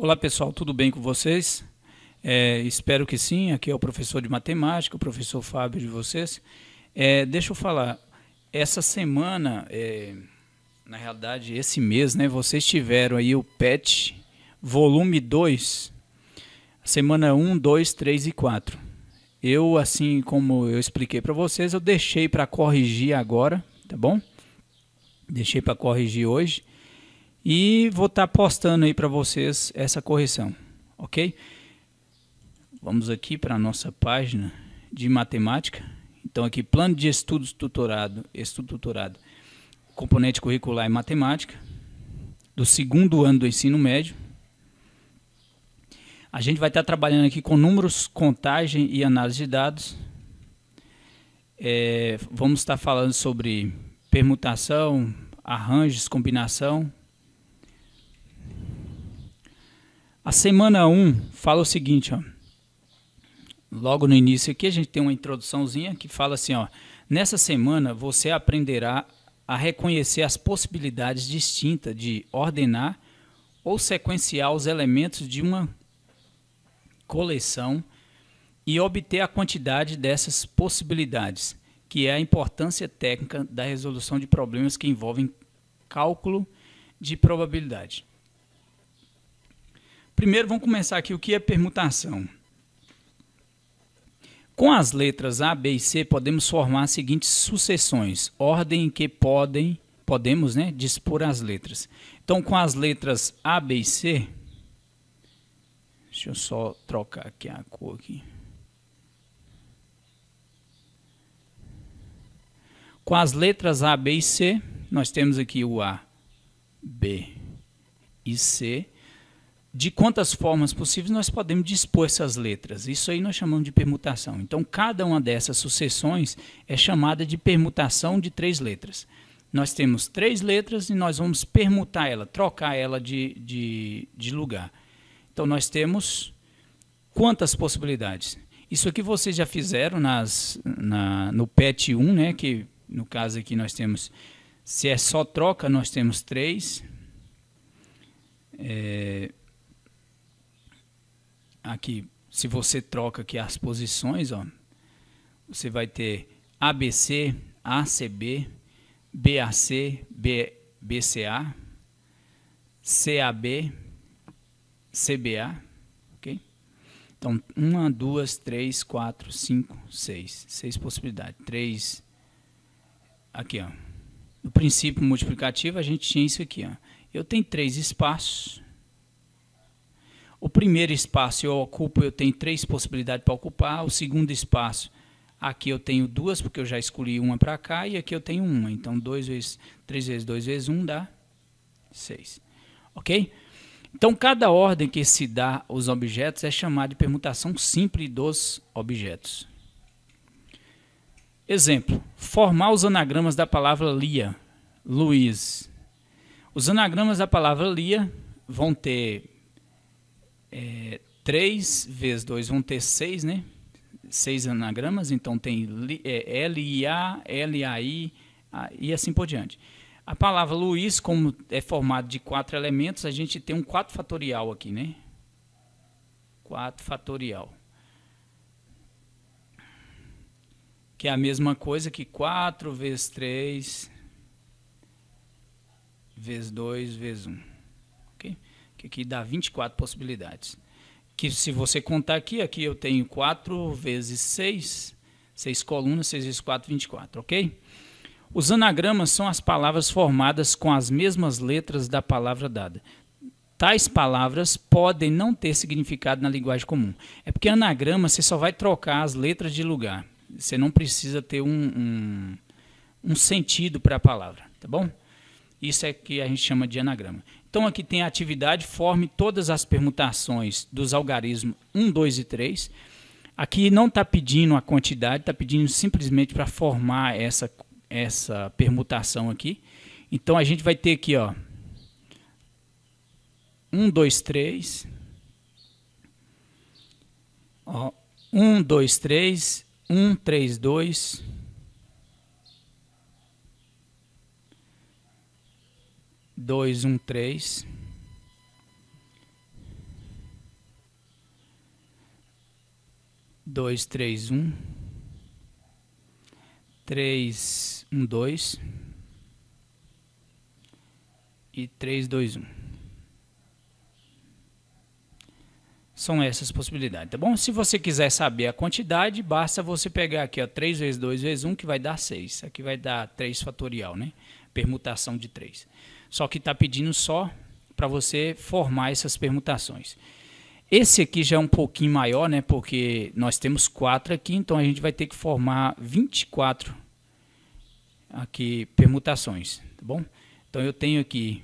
Olá pessoal, tudo bem com vocês? Espero que sim. Aqui é o professor de matemática, o professor Fábio de vocês. Deixa eu falar, essa semana, na realidade esse mês, né, vocês tiveram aí o PET volume 2, semana 1, 2, 3 e 4. Eu, assim como eu expliquei para vocês, eu deixei para corrigir agora, tá bom? Deixei para corrigir hoje. E vou estar postando aí para vocês essa correção, ok? Vamos aqui para a nossa página de matemática. Então aqui, plano de estudo tutorado, componente curricular em matemática, do segundo ano do ensino médio. A gente vai estar trabalhando aqui com números, contagem e análise de dados. Vamos estar falando sobre permutação, arranjos, combinação. A semana 1 fala o seguinte, ó. Logo no início aqui a gente tem uma introduçãozinha que fala assim, ó. Nessa semana você aprenderá a reconhecer as possibilidades distintas de ordenar ou sequenciar os elementos de uma coleção e obter a quantidade dessas possibilidades, que é a importância técnica da resolução de problemas que envolvem cálculo de probabilidade. Primeiro vamos começar aqui o que é permutação. Com as letras A, B e C podemos formar as seguintes sucessões, ordem em que podemos, né, dispor as letras. Então com as letras A, B e C, deixa eu só trocar aqui a cor aqui. Com as letras A, B e C, nós temos aqui o A, B e C. De quantas formas possíveis nós podemos dispor essas letras. Isso aí nós chamamos de permutação. Então, cada uma dessas sucessões é chamada de permutação de 3 letras. Nós temos 3 letras e nós vamos permutar ela, trocar ela de lugar. Então, nós temos quantas possibilidades? Isso aqui vocês já fizeram no PET 1, né? Que no caso aqui nós temos, se é só troca, nós temos 3. Aqui, se você troca aqui as posições, ó, você vai ter ABC, ACB, BAC, BCA, CAB, CBA, ok? Então, 1, 2, 3, 4, 5, 6. 6 possibilidades. 3, aqui, ó. No princípio multiplicativo, a gente tinha isso aqui, ó. Eu tenho 3 espaços. O primeiro espaço eu tenho 3 possibilidades para ocupar. O segundo espaço, aqui eu tenho 2, porque eu já escolhi uma para cá, e aqui eu tenho uma. Então, 3 vezes 2 vezes 1 dá 6. Ok? Então, cada ordem que se dá aos objetos é chamada de permutação simples dos objetos. Exemplo, formar os anagramas da palavra Lia, Luiz. Os anagramas da palavra Lia vão ter 3 vezes 2 vão ter 6, né? 6 anagramas, então tem L-I-A, L-A-I e assim por diante. A palavra Luiz, como é formado de 4 elementos, a gente tem um 4 fatorial aqui, né? 4 fatorial. Que é a mesma coisa que 4 vezes 3 vezes 2 vezes 1. Ok? Que aqui dá 24 possibilidades. Que se você contar aqui eu tenho 4 vezes 6, 6 colunas, 6 vezes 4, 24, ok? Os anagramas são as palavras formadas com as mesmas letras da palavra dada. Tais palavras podem não ter significado na linguagem comum. É porque anagrama você só vai trocar as letras de lugar. Você não precisa ter um sentido para a palavra, tá bom? Isso é que a gente chama de anagrama. Então aqui tem a atividade, forme todas as permutações dos algarismos 1, 2 e 3. Aqui não está pedindo a quantidade, está pedindo simplesmente para formar essa permutação aqui. Então a gente vai ter aqui, ó, 1, 2, 3. Ó, 1, 2, 3, 1, 3, 2. 2, 1, 3. 2, 3, 1, 3, 1, 2 e 3, 2, 1. São essas possibilidades, tá bom? Se você quiser saber a quantidade, basta você pegar aqui, ó, 3 vezes 2 vezes 1, que vai dar 6. Aqui vai dar 3 fatorial, né? Permutação de 3. Só que está pedindo só para você formar essas permutações. Esse aqui já é um pouquinho maior, né? Porque nós temos 4 aqui, então a gente vai ter que formar 24 aqui permutações, tá bom? Então eu tenho aqui,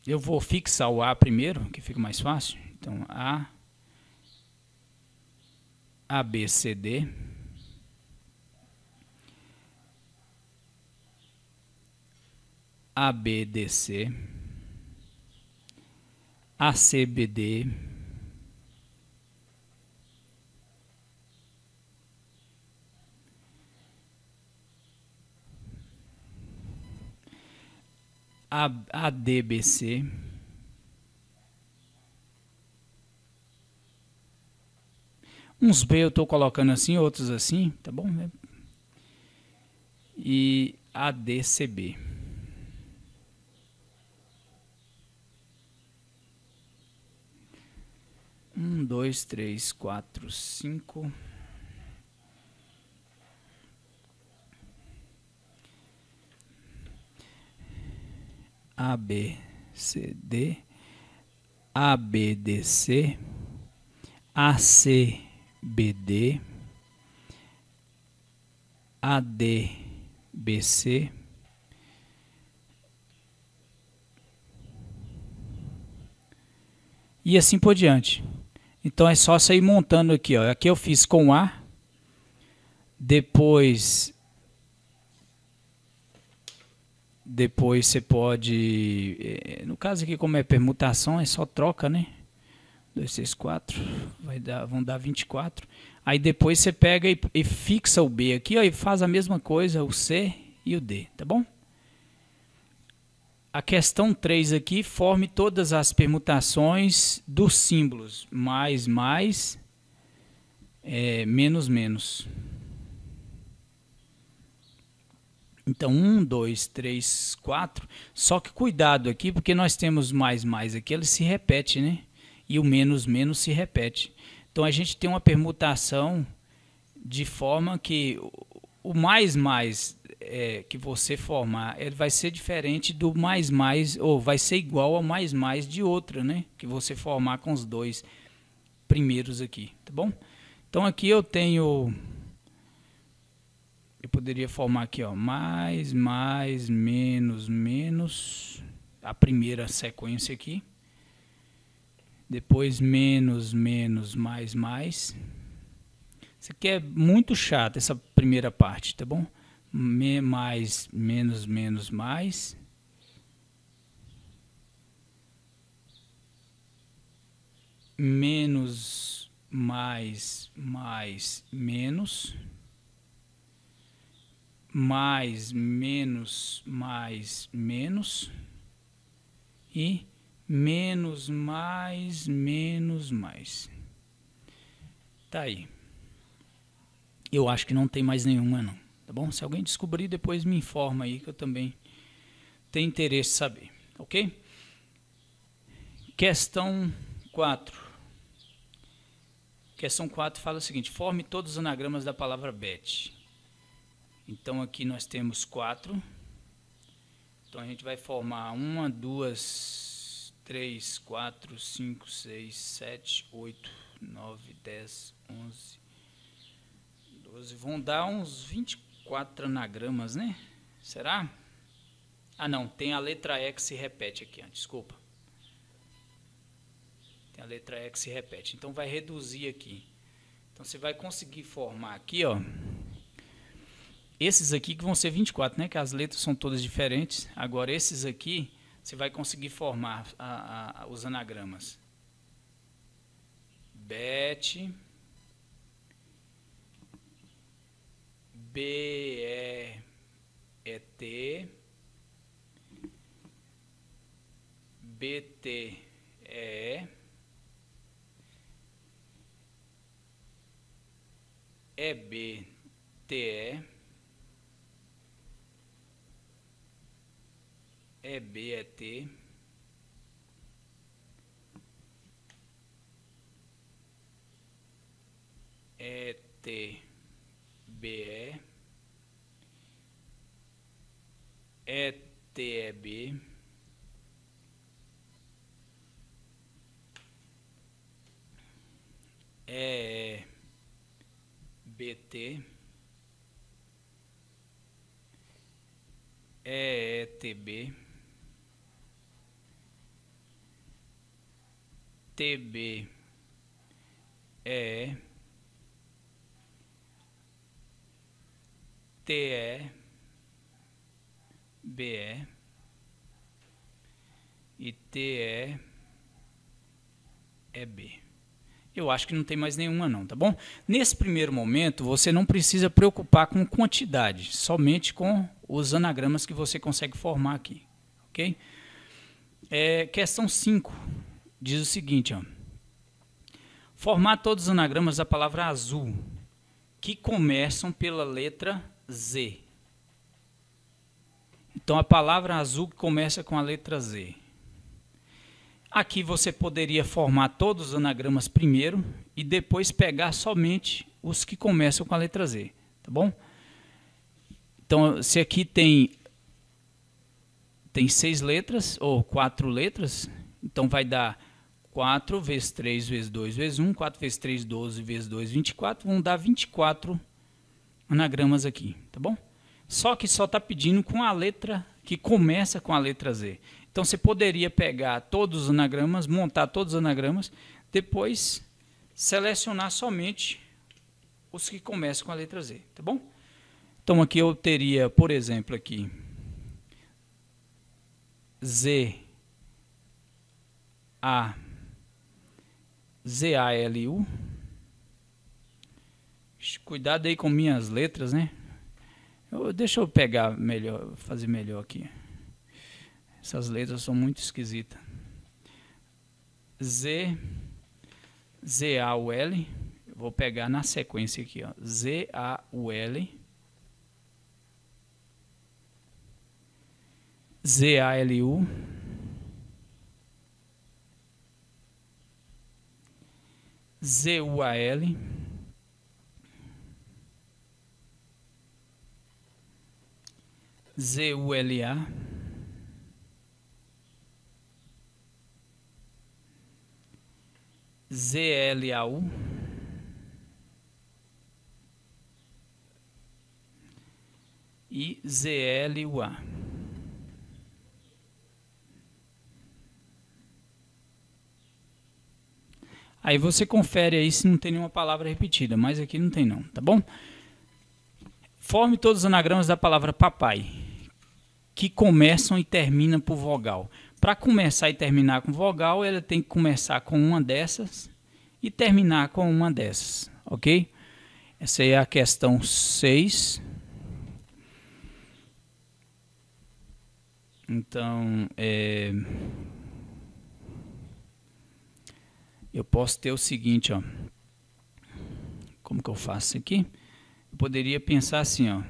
eu vou fixar o A primeiro, que fica mais fácil. Então A, B, C, D, A, B, D, C, A, C, B, D, A, D, B, C, uns B eu estou colocando assim, outros assim, tá bom? E A, D, C, B. Um, dois, três, quatro, 5. A, B, C, D, A, B, D, C, A, C, B, D, A, D, B, C, e assim por diante. Então é só sair montando aqui, ó. Aqui eu fiz com A, depois você pode, no caso aqui como é permutação, é só troca, né? 2, 6, 4, vão dar 24. Aí depois você pega e fixa o B aqui, ó, e faz a mesma coisa, o C e o D, tá bom? A questão 3 aqui, forme todas as permutações dos símbolos, mais, menos, menos. Então, 1, 2, 3, 4. Só que cuidado aqui, porque nós temos mais aqui, ele se repete, né? E o menos se repete. Então, a gente tem uma permutação de forma que o mais que você formar, ele vai ser diferente do mais, ou vai ser igual ao mais de outra, né? Que você formar com os dois primeiros aqui, tá bom? Então, aqui eu tenho... Eu poderia formar aqui, ó, mais, menos, a primeira sequência aqui. Depois menos, mais. Isso aqui é muito chato, essa primeira parte, tá bom? Mais, menos, mais. Menos, mais, menos. Mais, menos, menos. E menos, mais. Tá aí. Eu acho que não tem mais nenhuma, não. Tá bom? Se alguém descobrir, depois me informa aí, que eu também tenho interesse em saber. Ok? Questão 4. Questão 4 fala o seguinte: forme todos os anagramas da palavra bet. Então, aqui nós temos 4. Então, a gente vai formar 1, 2, 3, 4, 5, 6, 7, 8, 9, 10, 11, 12. Vão dar uns 24 anagramas, né? Será? Ah, não. Tem a letra E que se repete aqui, ó, desculpa. Tem a letra E que se repete. Então, vai reduzir aqui. Então, você vai conseguir formar aqui, ó. Esses aqui que vão ser 24, né? Que as letras são todas diferentes. Agora, esses aqui, você vai conseguir formar os anagramas. Bet, B-E-E-T, B-T-E, EBTE, EBET, ETBE, ETEB, EEBT, EETB, TBE, TEBE e TEEB. Eu acho que não tem mais nenhuma não, tá bom? Nesse primeiro momento, você não precisa preocupar com quantidade, somente com os anagramas que você consegue formar aqui, ok? Questão 5 diz o seguinte, ó. Formar todos os anagramas da palavra azul que começam pela letra Z. Então, a palavra azul que começa com a letra Z. Aqui você poderia formar todos os anagramas primeiro e depois pegar somente os que começam com a letra Z, tá bom? Então, se aqui tem 6 letras, ou 4 letras, então vai dar 4 vezes 3 vezes 2 vezes 1, 4 vezes 3, 12 vezes 2, 24, vão dar 24 anagramas aqui, tá bom? Só que só está pedindo com a letra que começa com a letra Z. Então, você poderia pegar todos os anagramas, montar todos os anagramas, depois selecionar somente os que começam com a letra Z, tá bom? Então, aqui eu teria, por exemplo, aqui, ZALU. Cuidado aí com minhas letras, né? Deixa eu pegar melhor, fazer melhor aqui. Essas letras são muito esquisitas. ZAUL. Vou pegar na sequência aqui, ó. ZAUL. ZALU. ZUAL. ZULA. ZLAU. E ZLUA. Aí você confere aí se não tem nenhuma palavra repetida, mas aqui não tem não, tá bom? Forme todos os anagramas da palavra papai, que começam e terminam por vogal. Para começar e terminar com vogal, ela tem que começar com uma dessas e terminar com uma dessas, ok? Essa aí é a questão 6. Então, eu posso ter o seguinte, ó. Como que eu faço isso aqui? Eu poderia pensar assim, ó.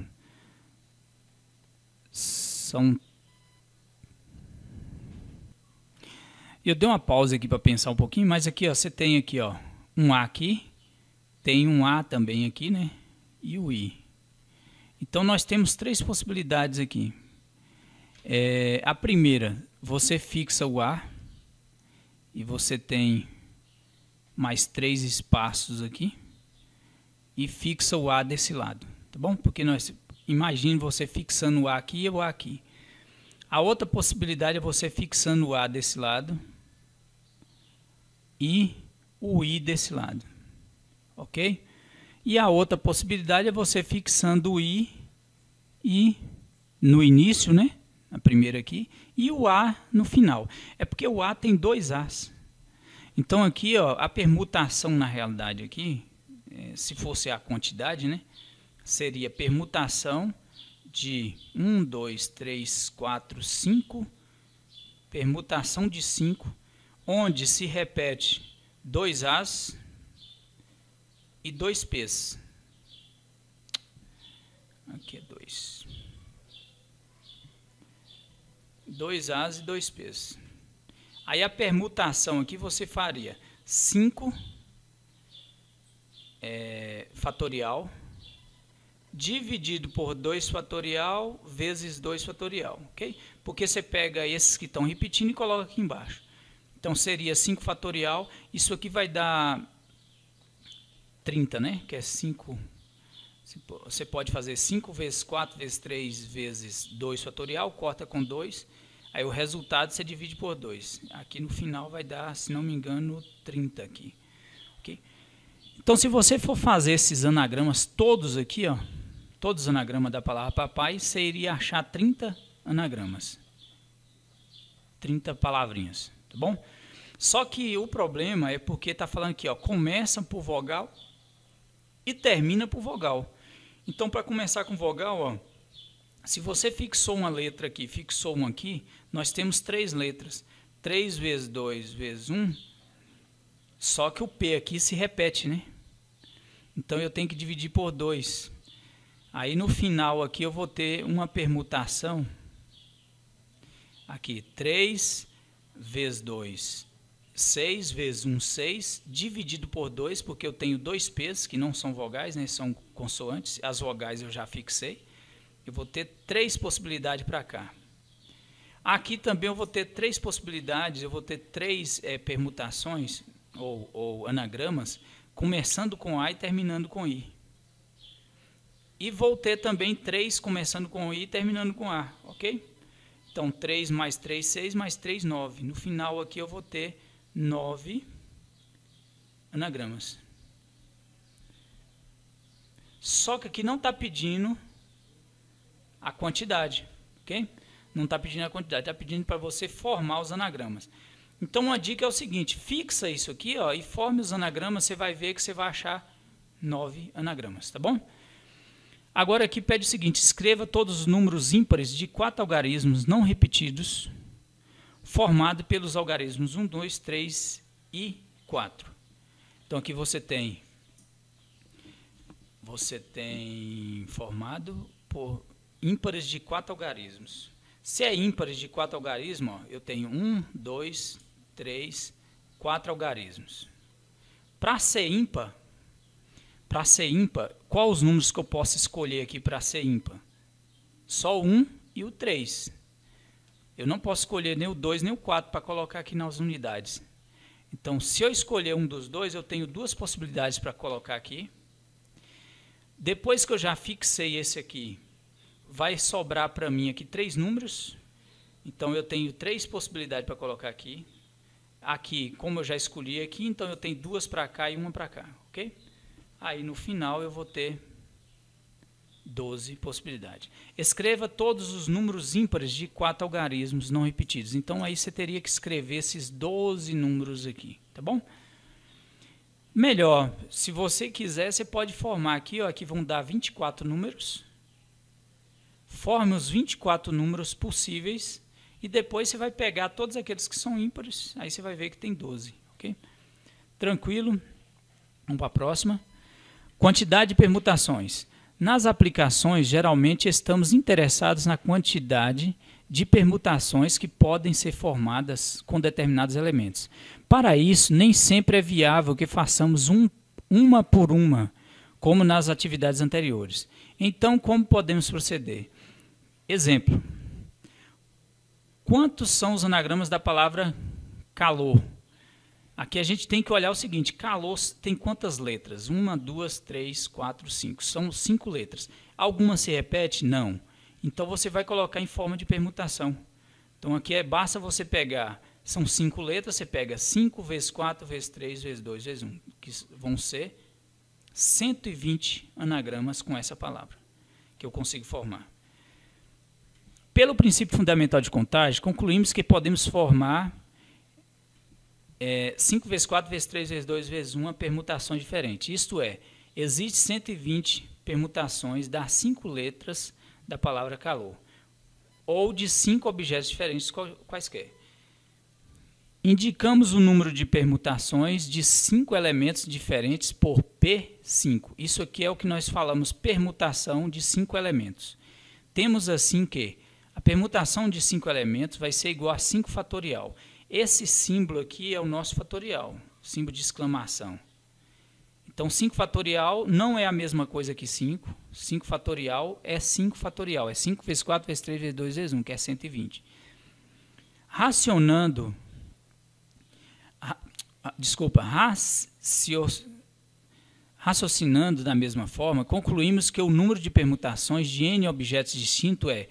Eu dei uma pausa aqui para pensar um pouquinho, mas aqui, ó, você tem aqui, ó, um A aqui, tem um A também aqui, né? E o I. Então nós temos 3 possibilidades aqui. A primeira, você fixa o A e você tem mais 3 espaços aqui e fixa o A desse lado, tá bom? Porque imagine você fixando o A aqui e o A aqui. A outra possibilidade é você fixando o A desse lado e o I desse lado, ok? E a outra possibilidade é você fixando o I e no início, né? A primeira aqui, e o A no final. É porque o A tem 2 As. Então aqui, ó, a permutação na realidade aqui, se fosse a quantidade, né? Seria permutação de 1, 2, 3, 4, 5, permutação de 5, onde se repete 2 As e 2 Ps, Aqui é 2. 2 A's e 2 P's. Aí a permutação aqui você faria 5 fatorial dividido por 2 fatorial vezes 2 fatorial, ok? Porque você pega esses que estão repetindo e coloca aqui embaixo. Então seria 5 fatorial, isso aqui vai dar 30, né? Que é 5, você pode fazer 5 vezes 4 vezes 3 vezes 2 fatorial, corta com 2, aí o resultado você divide por 2. Aqui no final vai dar, se não me engano, 30 aqui, ok? Então se você for fazer esses anagramas todos aqui, ó, todos os anagramas da palavra papai, você iria achar 30 anagramas, 30 palavrinhas, tá bom? Só que o problema é porque está falando aqui, ó, começa por vogal e termina por vogal. Então, para começar com vogal, ó, se você fixou uma letra aqui, fixou uma aqui, nós temos 3 letras. 3 vezes 2 vezes 1, só que o P aqui se repete, né? Então, eu tenho que dividir por 2. Aí, no final aqui, eu vou ter uma permutação. Aqui, 3 vezes 2, 6 vezes 1, 6, dividido por 2, porque eu tenho 2 P's, que não são vogais, né, são consoantes. As vogais eu já fixei. Eu vou ter 3 possibilidades para cá. Aqui também eu vou ter 3 possibilidades, eu vou ter 3 permutações, ou anagramas, começando com A e terminando com I. E vou ter também 3 começando com I e terminando com A, ok? Então, 3 mais 3, 6, mais 3, 9. No final aqui eu vou ter 9 anagramas. Só que aqui não está pedindo a quantidade, ok? Não está pedindo a quantidade, está pedindo para você formar os anagramas. Então, uma dica é o seguinte, fixa isso aqui, ó, e forme os anagramas, você vai ver que você vai achar 9 anagramas, tá bom? Agora aqui pede o seguinte, escreva todos os números ímpares de 4 algarismos não repetidos, formado pelos algarismos 1, 2, 3 e 4. Então aqui você tem formado por ímpares de 4 algarismos. Se é ímpares de 4 algarismos, ó, eu tenho 1, 2, 3, 4 algarismos. Para ser ímpar, quais os números que eu posso escolher aqui para ser ímpar? Só o 1 e o 3. Eu não posso escolher nem o 2 nem o 4 para colocar aqui nas unidades. Então, se eu escolher um dos dois, eu tenho 2 possibilidades para colocar aqui. Depois que eu já fixei esse aqui, vai sobrar para mim aqui 3 números. Então, eu tenho 3 possibilidades para colocar aqui. Aqui, como eu já escolhi aqui, então eu tenho 2 para cá e 1 para cá, ok? Aí, no final, eu vou ter 12 possibilidades. Escreva todos os números ímpares de 4 algarismos não repetidos. Então, aí você teria que escrever esses 12 números aqui, tá bom? Melhor, se você quiser, você pode formar aqui, ó, aqui vão dar 24 números. Forme os 24 números possíveis e depois você vai pegar todos aqueles que são ímpares, aí você vai ver que tem 12, ok? Tranquilo? Vamos para a próxima. Quantidade de permutações. Nas aplicações, geralmente estamos interessados na quantidade de permutações que podem ser formadas com determinados elementos. Para isso, nem sempre é viável que façamos uma por uma, como nas atividades anteriores. Então, como podemos proceder? Exemplo. Quantos são os anagramas da palavra calor? Aqui a gente tem que olhar o seguinte, calor tem quantas letras? 1, 2, 3, 4, 5. São 5 letras. Alguma se repete? Não. Então você vai colocar em forma de permutação. Então aqui basta você pegar, são 5 letras, você pega 5 vezes 4 vezes 3 vezes 2 vezes 1, que vão ser 120 anagramas com essa palavra, que eu consigo formar. Pelo princípio fundamental de contagem, concluímos que podemos formar 5 vezes 4 vezes 3 vezes 2 vezes 1 permutações diferentes. Isto é, existe 120 permutações das 5 letras da palavra calor, ou de 5 objetos diferentes quaisquer. Indicamos o número de permutações de 5 elementos diferentes por P P5. Isso aqui é o que nós falamos permutação de 5 elementos. Temos assim que a permutação de 5 elementos vai ser igual a 5 fatorial. Esse símbolo aqui é o nosso fatorial, símbolo de exclamação. Então, 5 fatorial não é a mesma coisa que 5. 5 fatorial é 5 fatorial. É 5 vezes 4 vezes 3 vezes 2 vezes 1, que é 120. Raciocinando da mesma forma, concluímos que o número de permutações de n objetos distintos é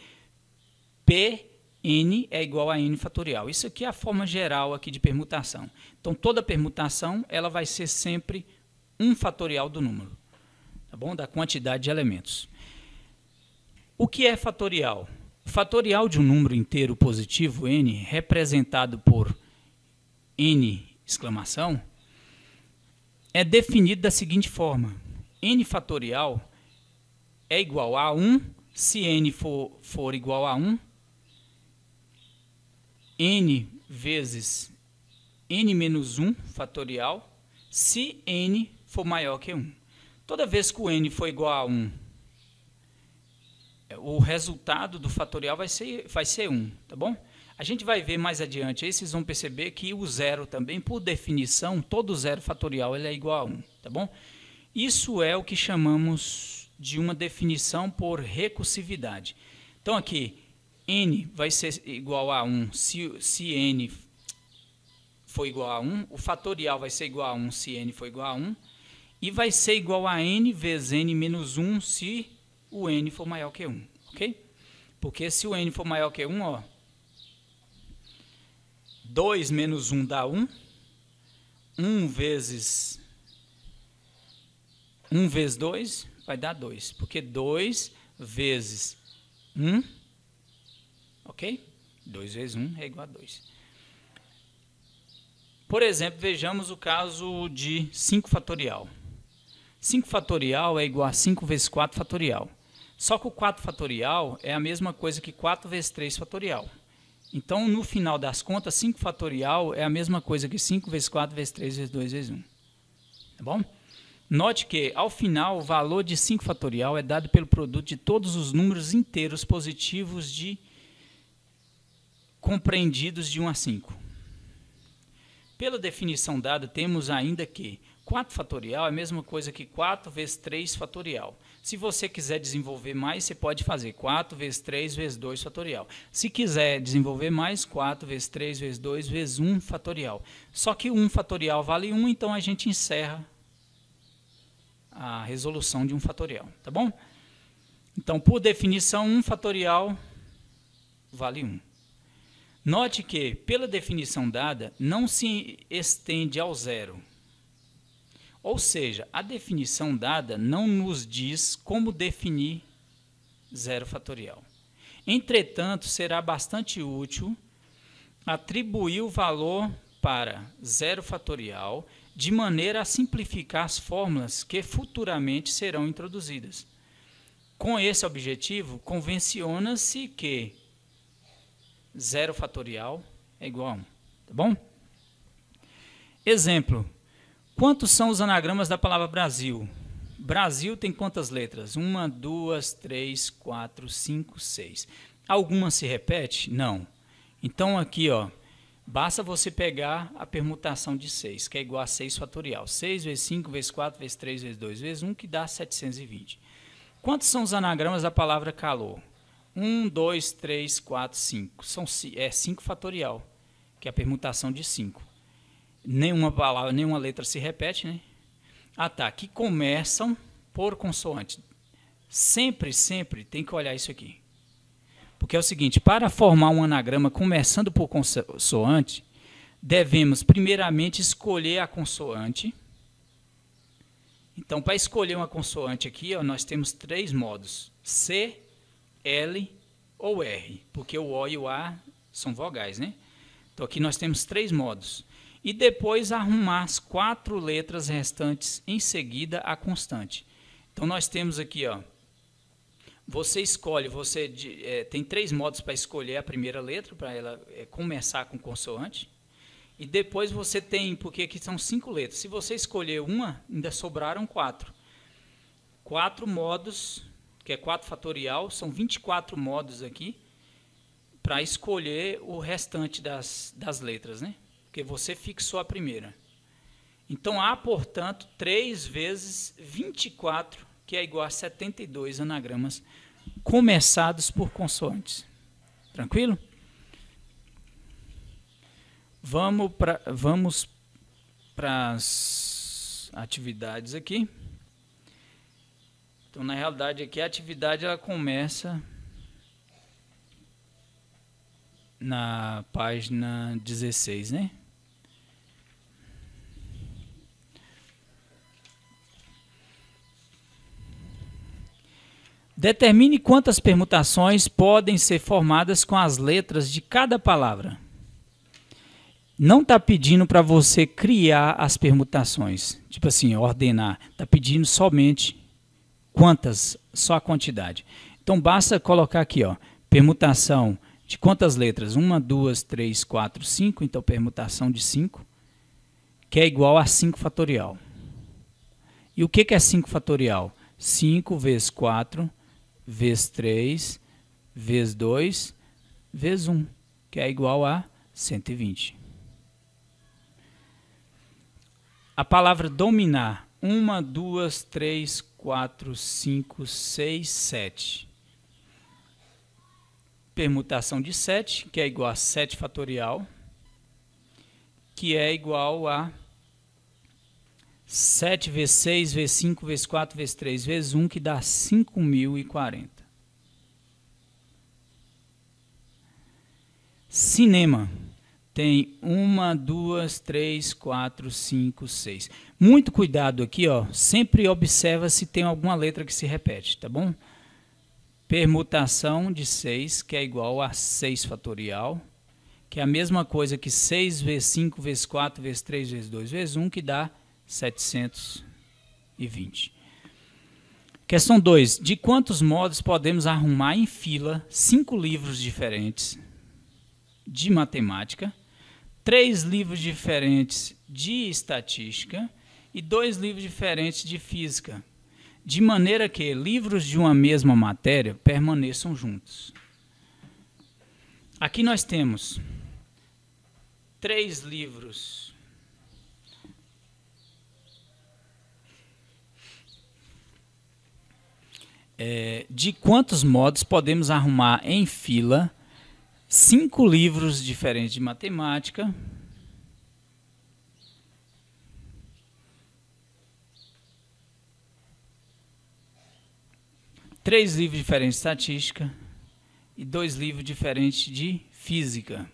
Pn é igual a n fatorial. Isso aqui é a forma geral aqui de permutação. Então, toda permutação ela vai ser sempre 1 fatorial do número, tá bom? Da quantidade de elementos. O que é fatorial? O fatorial de um número inteiro positivo, n, representado por n exclamação, é definido da seguinte forma. N fatorial é igual a 1, se n for igual a 1, n vezes n menos 1 fatorial, se n for maior que 1. Toda vez que o n for igual a 1, o resultado do fatorial vai ser 1, tá bom? A gente vai ver mais adiante aí, vocês vão perceber que o zero também, por definição, todo zero fatorial ele é igual a 1, tá bom? Isso é o que chamamos de uma definição por recursividade. Então aqui, n vai ser igual a 1 se n for igual a 1, o fatorial vai ser igual a 1 se n for igual a 1, e vai ser igual a n vezes n menos 1 se o n for maior que 1, ok? Porque se o n for maior que 1, ó, 2 menos 1 dá 1, 1 vezes 2 vai dar 2, porque 2 vezes 1, ok? 2 vezes 1 é igual a 2. Por exemplo, vejamos o caso de 5 fatorial. 5 fatorial é igual a 5 vezes 4 fatorial. Só que o 4 fatorial é a mesma coisa que 4 vezes 3 fatorial. Então, no final das contas, 5 fatorial é a mesma coisa que 5 vezes 4 vezes 3 vezes 2 vezes 1. Tá bom? Note que, ao final, o valor de 5 fatorial é dado pelo produto de todos os números inteiros positivos compreendidos de 1 a 5. Pela definição dada, temos ainda que 4 fatorial é a mesma coisa que 4 vezes 3 fatorial. Se você quiser desenvolver mais, você pode fazer 4 vezes 3 vezes 2 fatorial. Se quiser desenvolver mais, 4 vezes 3 vezes 2 vezes 1 fatorial. Só que 1 fatorial vale 1, então a gente encerra a resolução de 1 fatorial, tá bom? Então, por definição, 1 fatorial vale 1. Note que, pela definição dada, não se estende ao zero. Ou seja, a definição dada não nos diz como definir zero fatorial. Entretanto, será bastante útil atribuir o valor para zero fatorial de maneira a simplificar as fórmulas que futuramente serão introduzidas. Com esse objetivo, convenciona-se que zero fatorial é igual a 1, tá bom? Exemplo. Quantos são os anagramas da palavra Brasil? Brasil tem quantas letras? 1, 2, 3, 4, 5, 6. Alguma se repete? Não. Então aqui, ó, basta você pegar a permutação de 6, que é igual a 6 fatorial. 6 vezes 5 vezes 4 vezes 3 vezes 2 vezes 1, que dá 720. Quantos são os anagramas da palavra calor? 1, 2, 3, 4, 5. É 5 fatorial, que é a permutação de 5. Nenhuma palavra, nenhuma letra se repete, né? Ah, tá. Que começam por consoante. Sempre tem que olhar isso aqui. Porque é o seguinte, para formar um anagrama começando por consoante, devemos primeiramente escolher a consoante. Então, para escolher uma consoante aqui, ó, nós temos 3 modos. C, L ou R, porque o O e o A são vogais, né? Então, aqui nós temos 3 modos. E depois arrumar as 4 letras restantes em seguida a constante. Então, nós temos aqui, ó, você escolhe, tem 3 modos para escolher a primeira letra, para ela começar com consoante. E depois você tem, porque aqui são 5 letras. Se você escolher uma, ainda sobraram 4. 4 modos, que é 4 fatorial, são 24 modos aqui, para escolher o restante das letras, né? Porque você fixou a primeira. Então, há, portanto, 3 vezes 24, que é igual a 72 anagramas começados por consoantes. Tranquilo? Vamos para as atividades aqui. Então, na realidade, aqui a atividade ela começa na página 16, né? Determine quantas permutações podem ser formadas com as letras de cada palavra. Não está pedindo para você criar as permutações, tipo assim, ordenar. Está pedindo somente quantas, só a quantidade. Então, basta colocar aqui, ó, permutação de quantas letras? 1, 2, 3, 4, 5. Então, permutação de 5, que é igual a 5 fatorial. E o que é 5 fatorial? 5 vezes 4, vezes 3, vezes 2, vezes 1, que é igual a 120. A palavra dominar, 1, 2, 3, 4, 5, 6, 7. Permutação de 7, que é igual a 7 fatorial, que é igual a 7 vezes 6, vezes 5, vezes 4, vezes 3, vezes 1, que dá 5.040. Cinema. Tem 1, 2, 3, 4, 5, 6. Muito cuidado aqui, ó. Sempre observa se tem alguma letra que se repete, tá bom? Permutação de 6, que é igual a 6 fatorial, que é a mesma coisa que 6 vezes 5, vezes 4, vezes 3, vezes 2, vezes 1, que dá 720. Questão 2. De quantos modos podemos arrumar em fila 5 livros diferentes de matemática, 3 livros diferentes de estatística e 2 livros diferentes de física, de maneira que livros de uma mesma matéria permaneçam juntos? Aqui nós temos 3 livros de quantos modos podemos arrumar em fila 5 livros diferentes de matemática, 3 livros diferentes de estatística e 2 livros diferentes de física.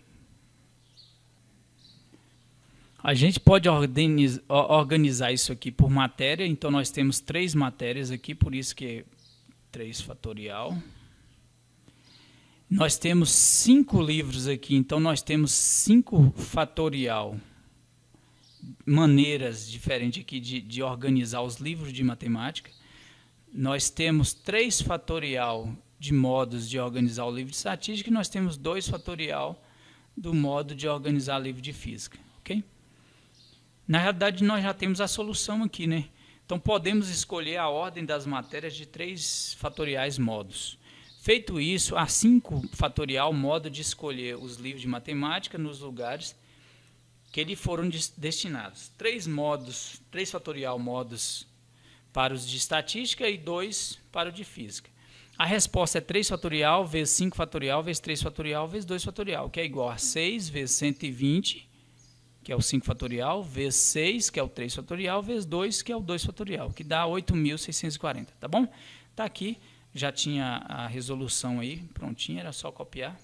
A gente pode organizar isso aqui por matéria, então nós temos 3 matérias aqui, por isso que é 3 fatorial. Nós temos 5 livros aqui, então nós temos 5 fatorial. Maneiras diferentes aqui de organizar os livros de matemática. Nós temos 3 fatorial de modos de organizar o livro de estatística e nós temos 2 fatorial do modo de organizar o livro de física. Ok? Na realidade, nós já temos a solução aqui, né? Então, podemos escolher a ordem das matérias de 3 fatoriais modos. Feito isso, há 5 fatorial modo de escolher os livros de matemática nos lugares que lhe foram destinados. 3 fatorial modos para os de estatística e 2 para o de física. A resposta é 3 fatorial vezes 5 fatorial vezes 3 fatorial vezes 2 fatorial, que é igual a 6 vezes 120, que é o 5 fatorial, vezes 6, que é o 3 fatorial, vezes 2, que é o 2 fatorial, que dá 8.640, tá bom? Tá aqui, já tinha a resolução aí, prontinha, era só copiar.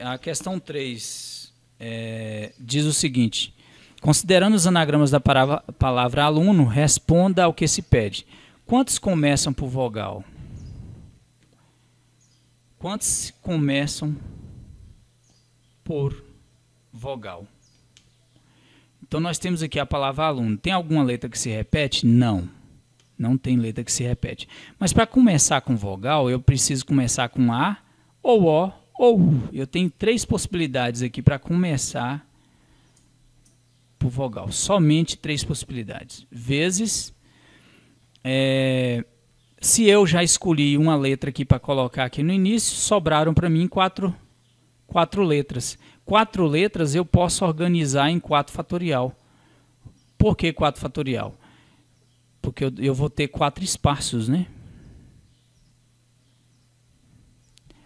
A questão 3 diz o seguinte: considerando os anagramas da palavra aluno, responda ao que se pede. Quantos começam por vogal? Quantos começam por vogal? Então, nós temos aqui a palavra aluno. Tem alguma letra que se repete? Não. Não tem letra que se repete. Mas para começar com vogal, eu preciso começar com A, ou O, Ou eu tenho 3 possibilidades aqui para começar por vogal. Somente 3 possibilidades. Vezes, se eu já escolhi uma letra aqui para colocar aqui no início, sobraram para mim 4 letras. 4 letras eu posso organizar em 4 fatorial. Por que 4 fatorial? Porque eu vou ter 4 espaços, né?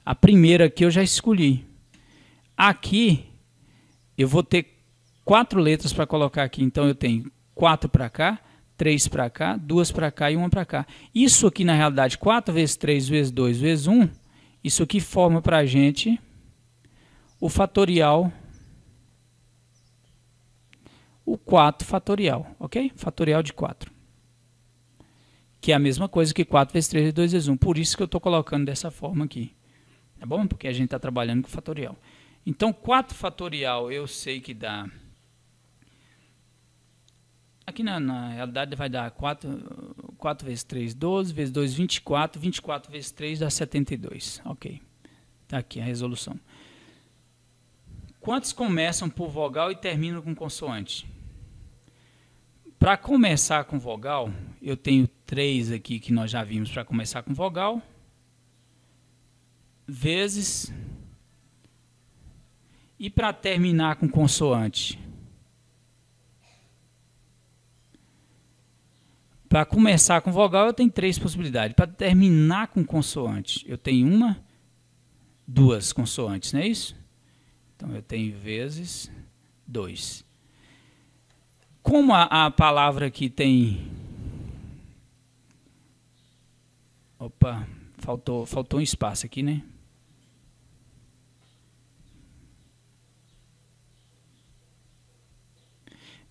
A primeira aqui eu já escolhi. Aqui eu vou ter 4 letras para colocar aqui. Então eu tenho 4 para cá, 3 para cá, 2 para cá e 1 para cá. Isso aqui na realidade, 4 vezes 3 vezes 2 vezes 1, isso aqui forma para a gente o fatorial, o 4 fatorial, ok? Fatorial de 4. Que é a mesma coisa que 4 vezes 3 vezes 2 vezes 1. Por isso que eu estou colocando dessa forma aqui. Tá bom? Porque a gente está trabalhando com fatorial. Então, 4 fatorial eu sei que dá... Aqui na realidade vai dar 4 vezes 3, 12, vezes 2, 24. 24 vezes 3 dá 72. Ok. Está aqui a resolução. Quantos começam por vogal e terminam com consoante? Para começar com vogal, eu tenho 3 aqui que nós já vimos para começar com vogal. Vezes. E para terminar com consoante? Para começar com vogal eu tenho 3 possibilidades. Para terminar com consoante eu tenho 2 consoantes, não é isso? Então eu tenho vezes 2. Como a palavra aqui tem... Opa, faltou um espaço aqui, né?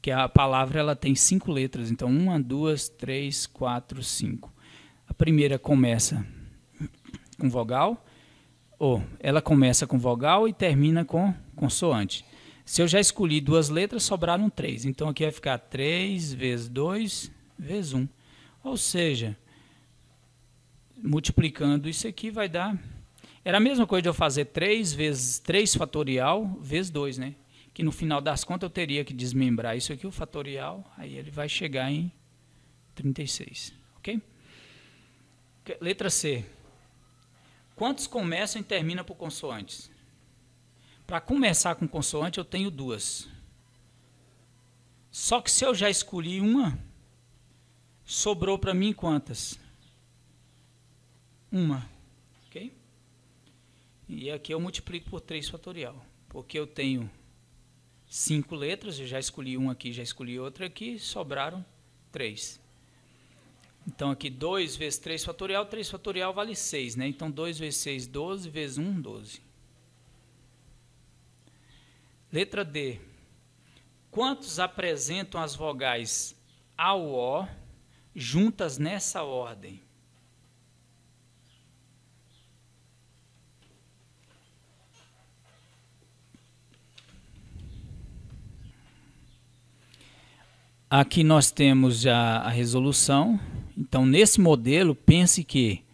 Que a palavra ela tem 5 letras, então 1, 2, 3, 4, 5. A primeira começa com vogal, ou ela começa com vogal e termina com consoante. Se eu já escolhi 2 letras, sobraram 3. Então aqui vai ficar 3 vezes 2 vezes 1. Ou seja, multiplicando isso aqui vai dar... Era a mesma coisa de eu fazer 3 vezes 3 fatorial vezes 2, né? Que no final das contas eu teria que desmembrar isso aqui, o fatorial, aí ele vai chegar em 36. Ok? Letra C. Quantos começam e terminam por consoantes? Para começar com consoante eu tenho 2. Só que se eu já escolhi uma, sobrou para mim quantas? 1. Ok? E aqui eu multiplico por 3 fatorial. Porque eu tenho 5 letras, eu já escolhi uma aqui, já escolhi outra aqui, sobraram 3. Então aqui 2 vezes 3 fatorial, 3 fatorial vale 6, né? Então 2 vezes 6, 12, vezes 1, 12. Letra D. Quantos apresentam as vogais ao O juntas nessa ordem? Aqui nós temos já a resolução. Então, nesse modelo, pense que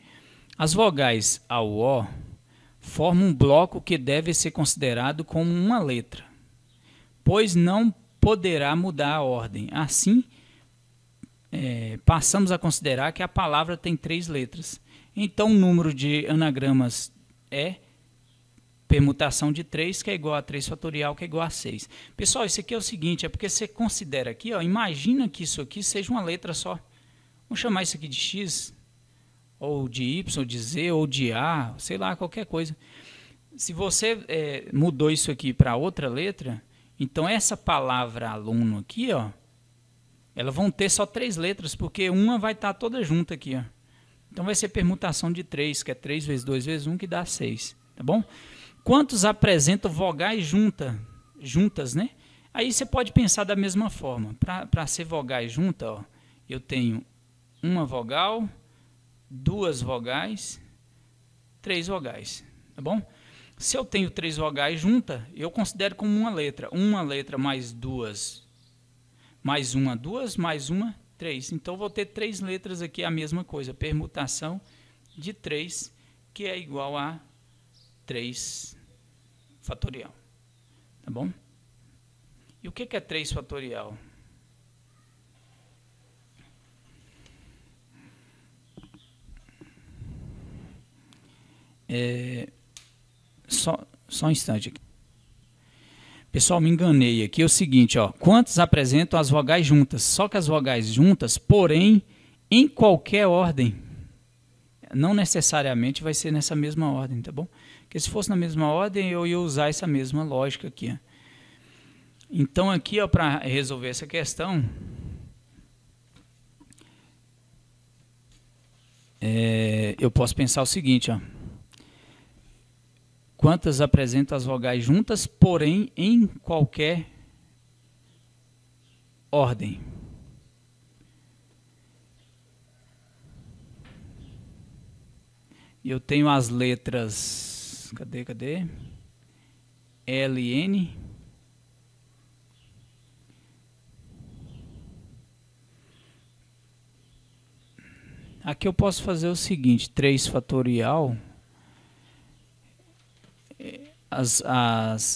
as vogais ao O formam um bloco que deve ser considerado como uma letra, pois não poderá mudar a ordem. Assim, passamos a considerar que a palavra tem 3 letras. Então, o número de anagramas é permutação de 3, que é igual a 3 fatorial, que é igual a 6. Pessoal, isso aqui é o seguinte, é porque você considera aqui, ó, imagina que isso aqui seja uma letra só. Vamos chamar isso aqui de X, ou de Y, ou de Z, ou de A, sei lá, qualquer coisa. Se você mudou isso aqui para outra letra, então essa palavra aluno aqui, ó, elas vão ter só 3 letras, porque uma vai estar toda junta aqui, ó. Então vai ser permutação de 3, que é 3 vezes 2 vezes 1, que dá 6, tá bom? Quantos apresentam vogais juntas, né? Aí você pode pensar da mesma forma. Para ser vogais juntas, ó, eu tenho uma vogal, 2 vogais, 3 vogais, tá bom? Se eu tenho 3 vogais juntas, eu considero como uma letra. Uma letra mais 2, mais uma, 2, mais uma, 3. Então, vou ter 3 letras aqui, a mesma coisa. Permutação de 3, que é igual a 3 3 fatorial. Tá bom? E o que é 3 fatorial? Só um instante aqui. Pessoal, me enganei aqui. É o seguinte, ó, quantos apresentam as vogais juntas? Só que as vogais juntas, porém, em qualquer ordem. Não necessariamente vai ser nessa mesma ordem, tá bom? Porque se fosse na mesma ordem, eu ia usar essa mesma lógica aqui. Ó. Então, aqui, para resolver essa questão, eu posso pensar o seguinte, ó. Quantas apresentam as vogais juntas, porém em qualquer ordem? Eu tenho as letras, cadê? L e N. Aqui eu posso fazer o seguinte, 3 fatorial.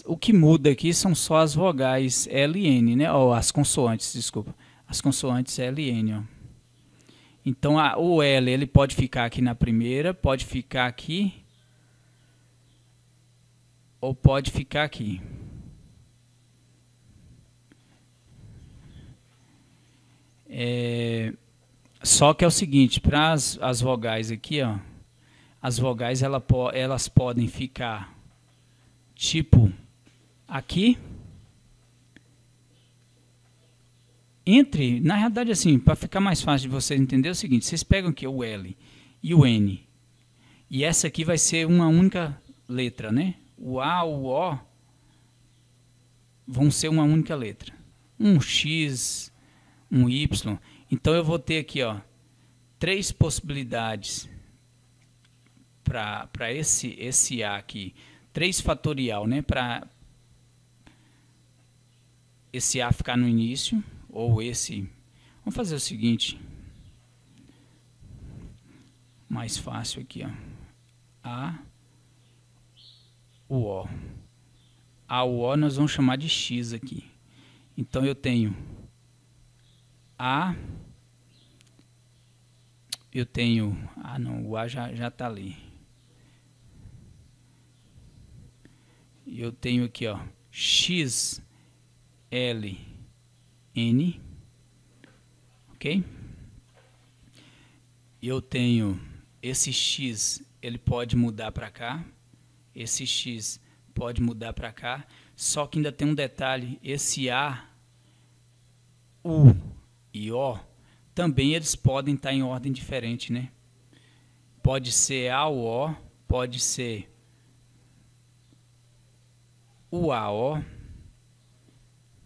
O que muda aqui são só as vogais L e N, né? Ou as consoantes, desculpa. As consoantes L e N, ó. Então, o L ele pode ficar aqui na primeira, pode ficar aqui, ou pode ficar aqui. Só que é o seguinte, para as vogais aqui, ó, as vogais elas podem ficar tipo aqui, na realidade assim, para ficar mais fácil de vocês entenderem é o seguinte, vocês pegam aqui o L e o N, e essa aqui vai ser uma única letra, né? O A, o O vão ser uma única letra, um X, um Y. Então eu vou ter aqui, ó, 3 possibilidades para esse A aqui, 3 fatorial, né? Para esse A ficar no início, ou esse. Vamos fazer o seguinte, mais fácil aqui, ó. A, o O. A, o O nós vamos chamar de X aqui. Então eu tenho não, o A já está ali. Eu tenho aqui, ó, X, L, N, ok? Eu tenho esse X, ele pode mudar para cá, esse X pode mudar para cá, só que ainda tem um detalhe, esse A, U e O, também eles podem estar em ordem diferente, né? Pode ser A, U, O, pode ser o A, O,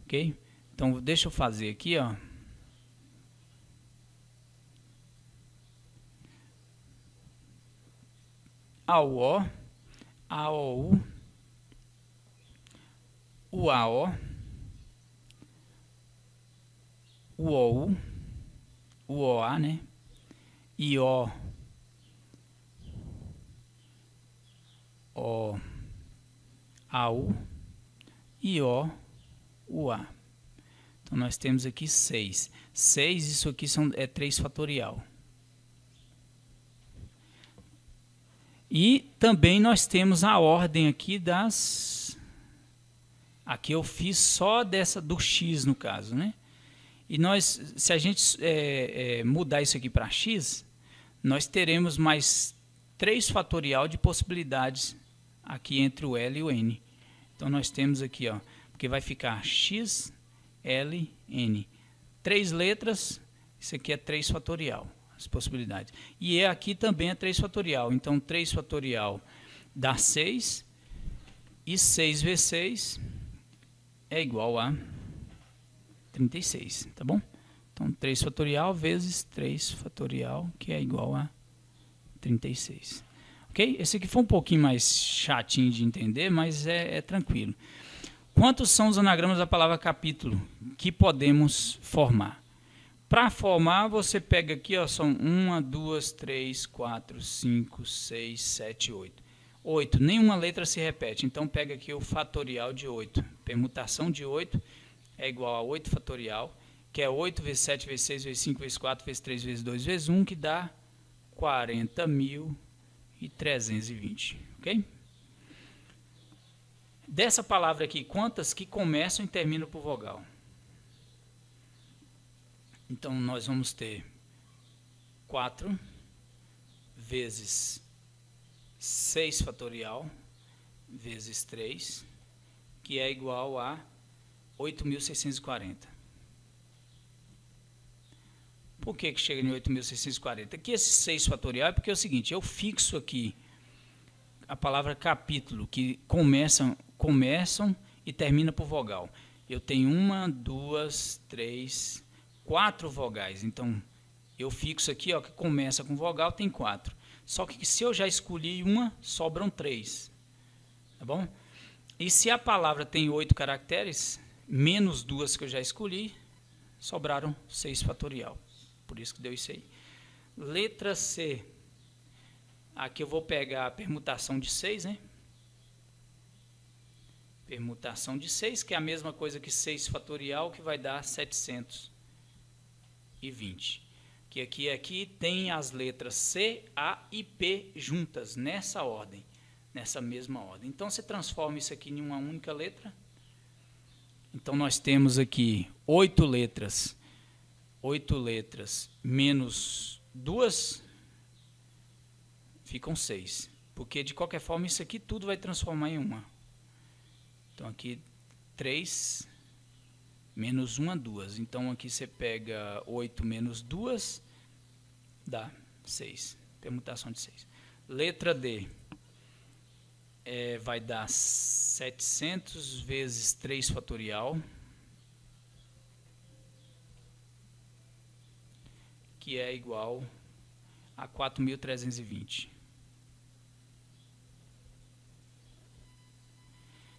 ok? Então, deixa eu fazer aqui, ó. A, U, O, A, O, U, o A, O, o O, U, o O, A, né? E O, A, U, e O, o A. Então, nós temos aqui 6. 6, isso aqui é 3 fatorial. E também nós temos a ordem aqui das... Aqui eu fiz só do X, no caso, né? E se a gente mudar isso aqui para X, nós teremos mais 3 fatorial de possibilidades aqui entre o L e o N. Então, nós temos aqui, ó, porque vai ficar X, L, N. 3 letras, isso aqui é 3 fatorial, as possibilidades. E aqui também é 3 fatorial. Então, 3 fatorial dá 6, e 6 vezes 6 é igual a 36, tá bom? Então, 3 fatorial vezes 3 fatorial, que é igual a 36. Ok? Esse aqui foi um pouquinho mais chatinho de entender, mas é tranquilo. Quantos são os anagramas da palavra capítulo que podemos formar? Para formar, você pega aqui, ó, são 1, 2, 3, 4, 5, 6, 7, 8. 8, nenhuma letra se repete. Então, pega aqui o fatorial de 8. Permutação de 8 é igual a 8 fatorial, que é 8 vezes 7 vezes 6 vezes 5 vezes 4 vezes 3 vezes 2 vezes 1, que dá 40.320. Ok? Dessa palavra aqui, quantas que começam e terminam por vogal? Então, nós vamos ter 4 vezes 6 fatorial vezes 3, que é igual a 8.640. Por que chega em 8.640? Aqui esse 6 fatorial é porque é o seguinte, eu fixo aqui a palavra capítulo, que começam e termina por vogal. Eu tenho 1, 2, 3, 4 vogais. Então, eu fixo aqui, ó, que começa com vogal, tem 4. Só que se eu já escolhi uma, sobram 3. Tá bom? E se a palavra tem 8 caracteres, menos 2 que eu já escolhi, sobraram 6 fatorial. Por isso que deu isso aí. Letra C. Aqui eu vou pegar a permutação de 6, né? Permutação de 6, que é a mesma coisa que 6 fatorial, que vai dar 720. Que aqui tem as letras C, A e P juntas, nessa ordem, nessa mesma ordem. Então, você transforma isso aqui em uma única letra. Então, nós temos aqui 8 letras menos 2, ficam 6. Porque, de qualquer forma, isso aqui tudo vai transformar em uma. Então, aqui 3 menos 1, 2. Então, aqui você pega 8 menos 2, dá 6. Permutação de 6. Letra D. Vai dar 700 vezes 3 fatorial, que é igual a 4.320.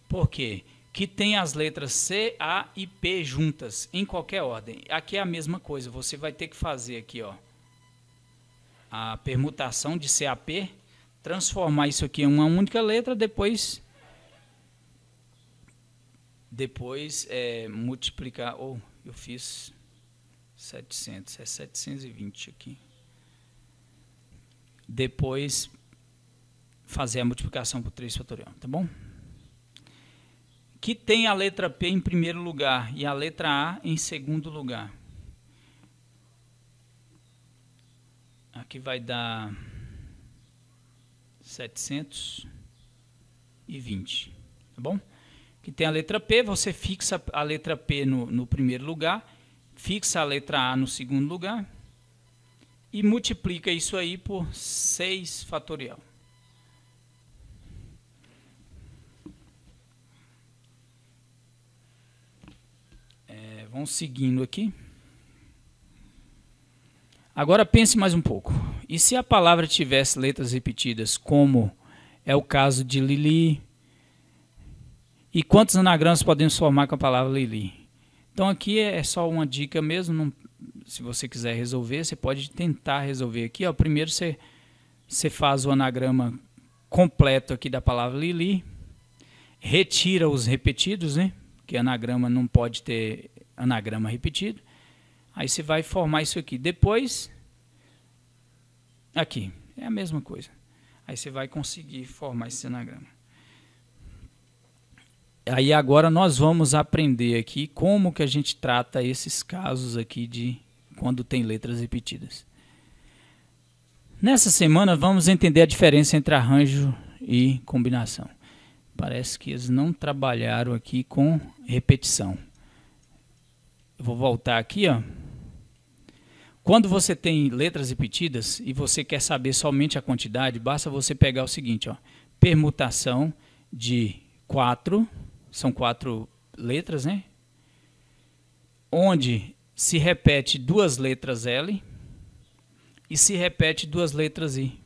Por quê? Que tem as letras C, A e P juntas, em qualquer ordem. Aqui é a mesma coisa, você vai ter que fazer aqui, ó, a permutação de C a P, transformar isso aqui em uma única letra, depois multiplicar, eu fiz 700, é 720 aqui. Depois fazer a multiplicação por 3 fatorial, tá bom? Que tem a letra P em primeiro lugar e a letra A em segundo lugar. Aqui vai dar 720, tá bom? Que tem a letra P, você fixa a letra P no primeiro lugar, fixa a letra A no segundo lugar e multiplica isso aí por 6 fatorial. Vamos seguindo aqui. Agora pense mais um pouco. E se a palavra tivesse letras repetidas, como é o caso de Lili? E quantos anagramas podemos formar com a palavra Lili? Então aqui é só uma dica mesmo. Se você quiser resolver, você pode tentar resolver aqui. Ó, primeiro você faz o anagrama completo aqui da palavra Lili. Retira os repetidos, né? Porque anagrama não pode ter anagrama repetido. Aí você vai formar isso aqui. Depois, aqui, é a mesma coisa. Aí você vai conseguir formar esse anagrama. Aí agora nós vamos aprender aqui como que a gente trata esses casos aqui de quando tem letras repetidas. Nessa semana vamos entender a diferença entre arranjo e combinação. Parece que eles não trabalharam aqui com repetição. Eu vou voltar aqui, ó. Quando você tem letras repetidas e você quer saber somente a quantidade, basta você pegar o seguinte, ó, permutação de 4, são 4 letras, né? Onde se repete 2 letras L e se repete 2 letras I.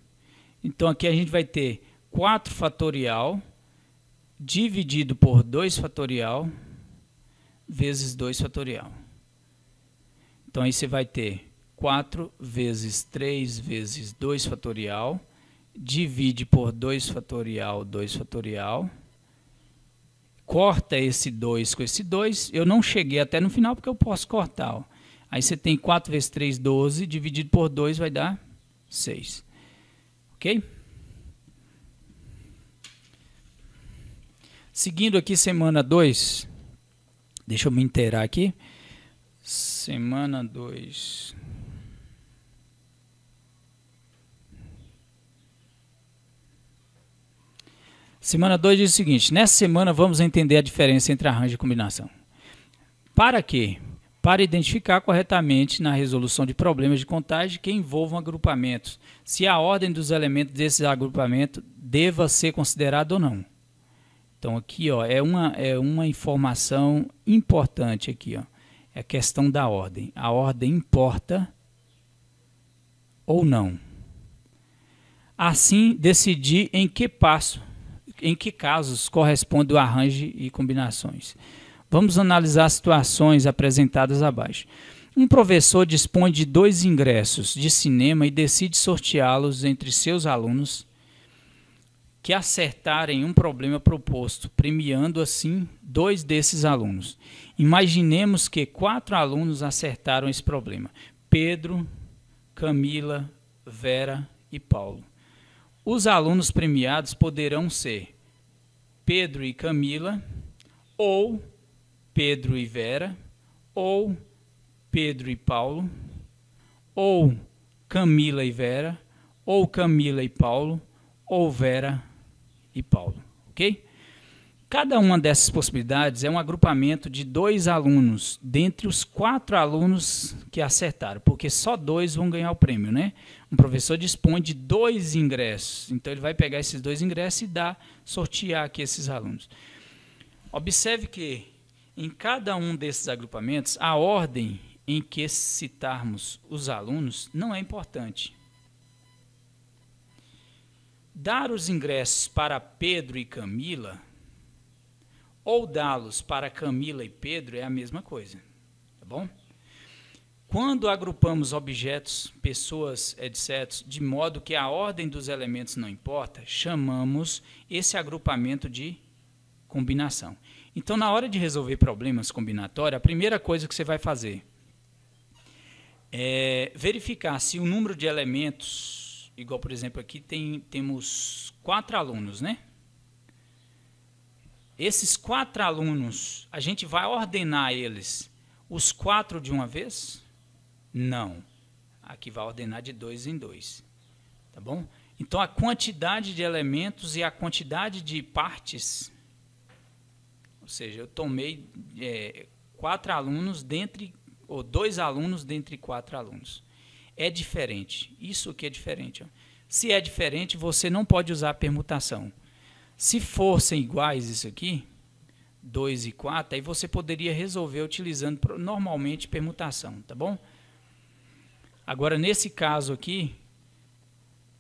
Então aqui a gente vai ter 4 fatorial dividido por 2 fatorial vezes 2 fatorial. Então aí você vai ter 4 vezes 3 vezes 2 fatorial divide por 2 fatorial, 2 fatorial, corta esse 2 com esse 2, eu não cheguei até no final porque eu posso cortar. Ó. Aí você tem 4 vezes 3, 12, dividido por 2 vai dar 6. Ok? Seguindo aqui semana 2, deixa eu me inteirar aqui. Semana 2. Semana 2 diz o seguinte: nessa semana vamos entender a diferença entre arranjo e combinação. Para quê? Para identificar corretamente na resolução de problemas de contagem que envolvam agrupamentos, se a ordem dos elementos desses agrupamentos deva ser considerada ou não. Então aqui ó, é uma informação importante aqui, ó. É a questão da ordem. A ordem importa ou não. Assim, decidir em que casos corresponde o arranjo e combinações. Vamos analisar situações apresentadas abaixo. Um professor dispõe de 2 ingressos de cinema e decide sorteá-los entre seus alunos que acertarem um problema proposto, premiando assim 2 desses alunos. Imaginemos que 4 alunos acertaram esse problema: Pedro, Camila, Vera e Paulo. Os alunos premiados poderão ser Pedro e Camila, ou Pedro e Vera, ou Pedro e Paulo, ou Camila e Vera, ou Camila e Paulo, ou Vera e Paulo, ok? Cada uma dessas possibilidades é um agrupamento de 2 alunos, dentre os 4 alunos que acertaram, porque só 2 vão ganhar o prêmio, né? Um professor dispõe de 2 ingressos, então ele vai pegar esses 2 ingressos e sortear aqui esses alunos. Observe que em cada um desses agrupamentos, a ordem em que citarmos os alunos não é importante. Dar os ingressos para Pedro e Camila ou dá-los para Camila e Pedro é a mesma coisa, tá bom? Quando agrupamos objetos, pessoas, etc., de modo que a ordem dos elementos não importa, chamamos esse agrupamento de combinação. Então, na hora de resolver problemas combinatórios, a primeira coisa que você vai fazer é verificar se o número de elementos, igual por exemplo aqui temos 4 alunos, né? Esses 4 alunos, a gente vai ordenar eles, os 4 de uma vez? Não. Aqui vai ordenar de 2 em 2. Tá bom? Então, a quantidade de elementos e a quantidade de partes, ou seja, eu tomei 4 alunos ou 2 alunos dentre 4 alunos. É diferente. Isso aqui é diferente. Ó. Se é diferente, você não pode usar a permutação. Se fossem iguais isso aqui, 2 e 4, aí você poderia resolver utilizando normalmente permutação, tá bom? Agora, nesse caso aqui,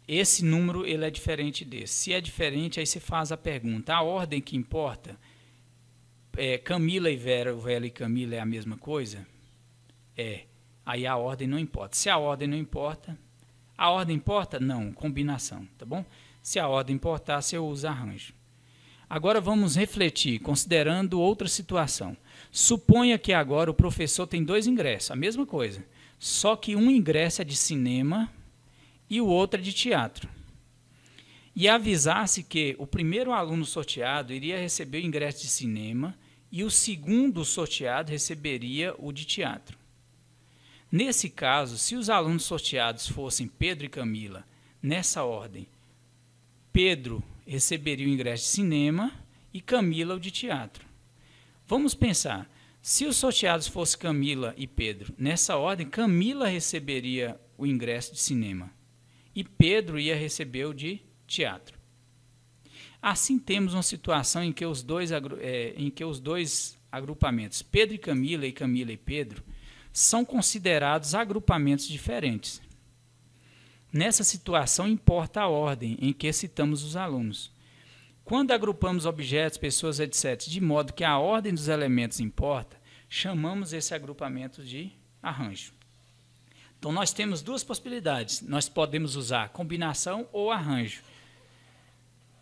esse número ele é diferente desse. Se é diferente, aí você faz a pergunta. A ordem que importa, Camila e Vera, Vera e Camila é a mesma coisa? Aí a ordem não importa. Se a ordem não importa, a ordem importa? Não, combinação, tá bom? Se a ordem importar, você usa arranjo. Agora vamos refletir, considerando outra situação. Suponha que agora o professor tem 2 ingressos, a mesma coisa. Só que um ingresso é de cinema e o outro é de teatro. E avisasse que o primeiro aluno sorteado iria receber o ingresso de cinema e o segundo sorteado receberia o de teatro. Nesse caso, se os alunos sorteados fossem Pedro e Camila, nessa ordem, Pedro receberia o ingresso de cinema e Camila o de teatro. Vamos pensar, se os sorteados fossem Camila e Pedro, nessa ordem, Camila receberia o ingresso de cinema e Pedro ia receber o de teatro. Assim, temos uma situação em que os dois agrupamentos, Pedro e Camila e Pedro, são considerados agrupamentos diferentes. Nessa situação, importa a ordem em que citamos os alunos. Quando agrupamos objetos, pessoas, etc., de modo que a ordem dos elementos importa, chamamos esse agrupamento de arranjo. Então, nós temos duas possibilidades. Nós podemos usar combinação ou arranjo.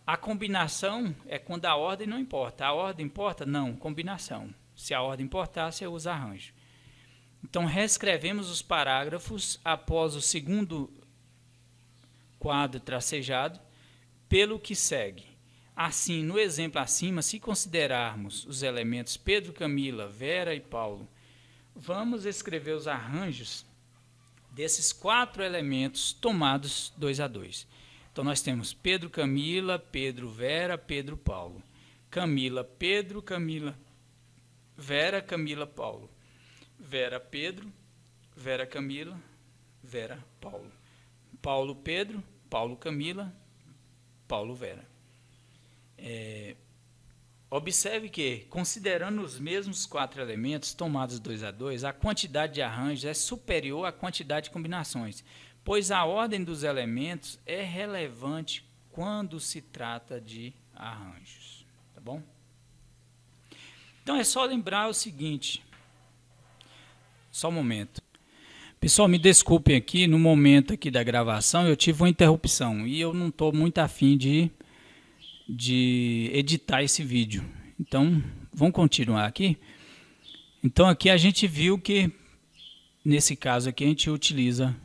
A combinação é quando a ordem não importa. A ordem importa? Não, combinação. Se a ordem importar, você usa arranjo. Então, reescrevemos os parágrafos após o segundo quadro tracejado, pelo que segue. Assim, no exemplo acima, se considerarmos os elementos Pedro, Camila, Vera e Paulo, vamos escrever os arranjos desses 4 elementos tomados 2 a 2. Então, nós temos Pedro, Camila, Pedro, Vera, Pedro, Paulo. Camila, Pedro, Camila, Vera, Camila, Paulo. Vera, Pedro, Vera, Camila, Vera, Paulo. Paulo, Pedro, Paulo, Camila, Paulo, Vera. Observe que, considerando os mesmos 4 elementos tomados 2 a 2, a quantidade de arranjos é superior à quantidade de combinações, pois a ordem dos elementos é relevante quando se trata de arranjos. Tá bom? Então é só lembrar o seguinte. Só um momento. Pessoal, me desculpem aqui, no momento aqui da gravação eu tive uma interrupção e eu não estou muito afim de editar esse vídeo. Então, vamos continuar aqui. Então, aqui a gente viu que, nesse caso aqui, a gente utiliza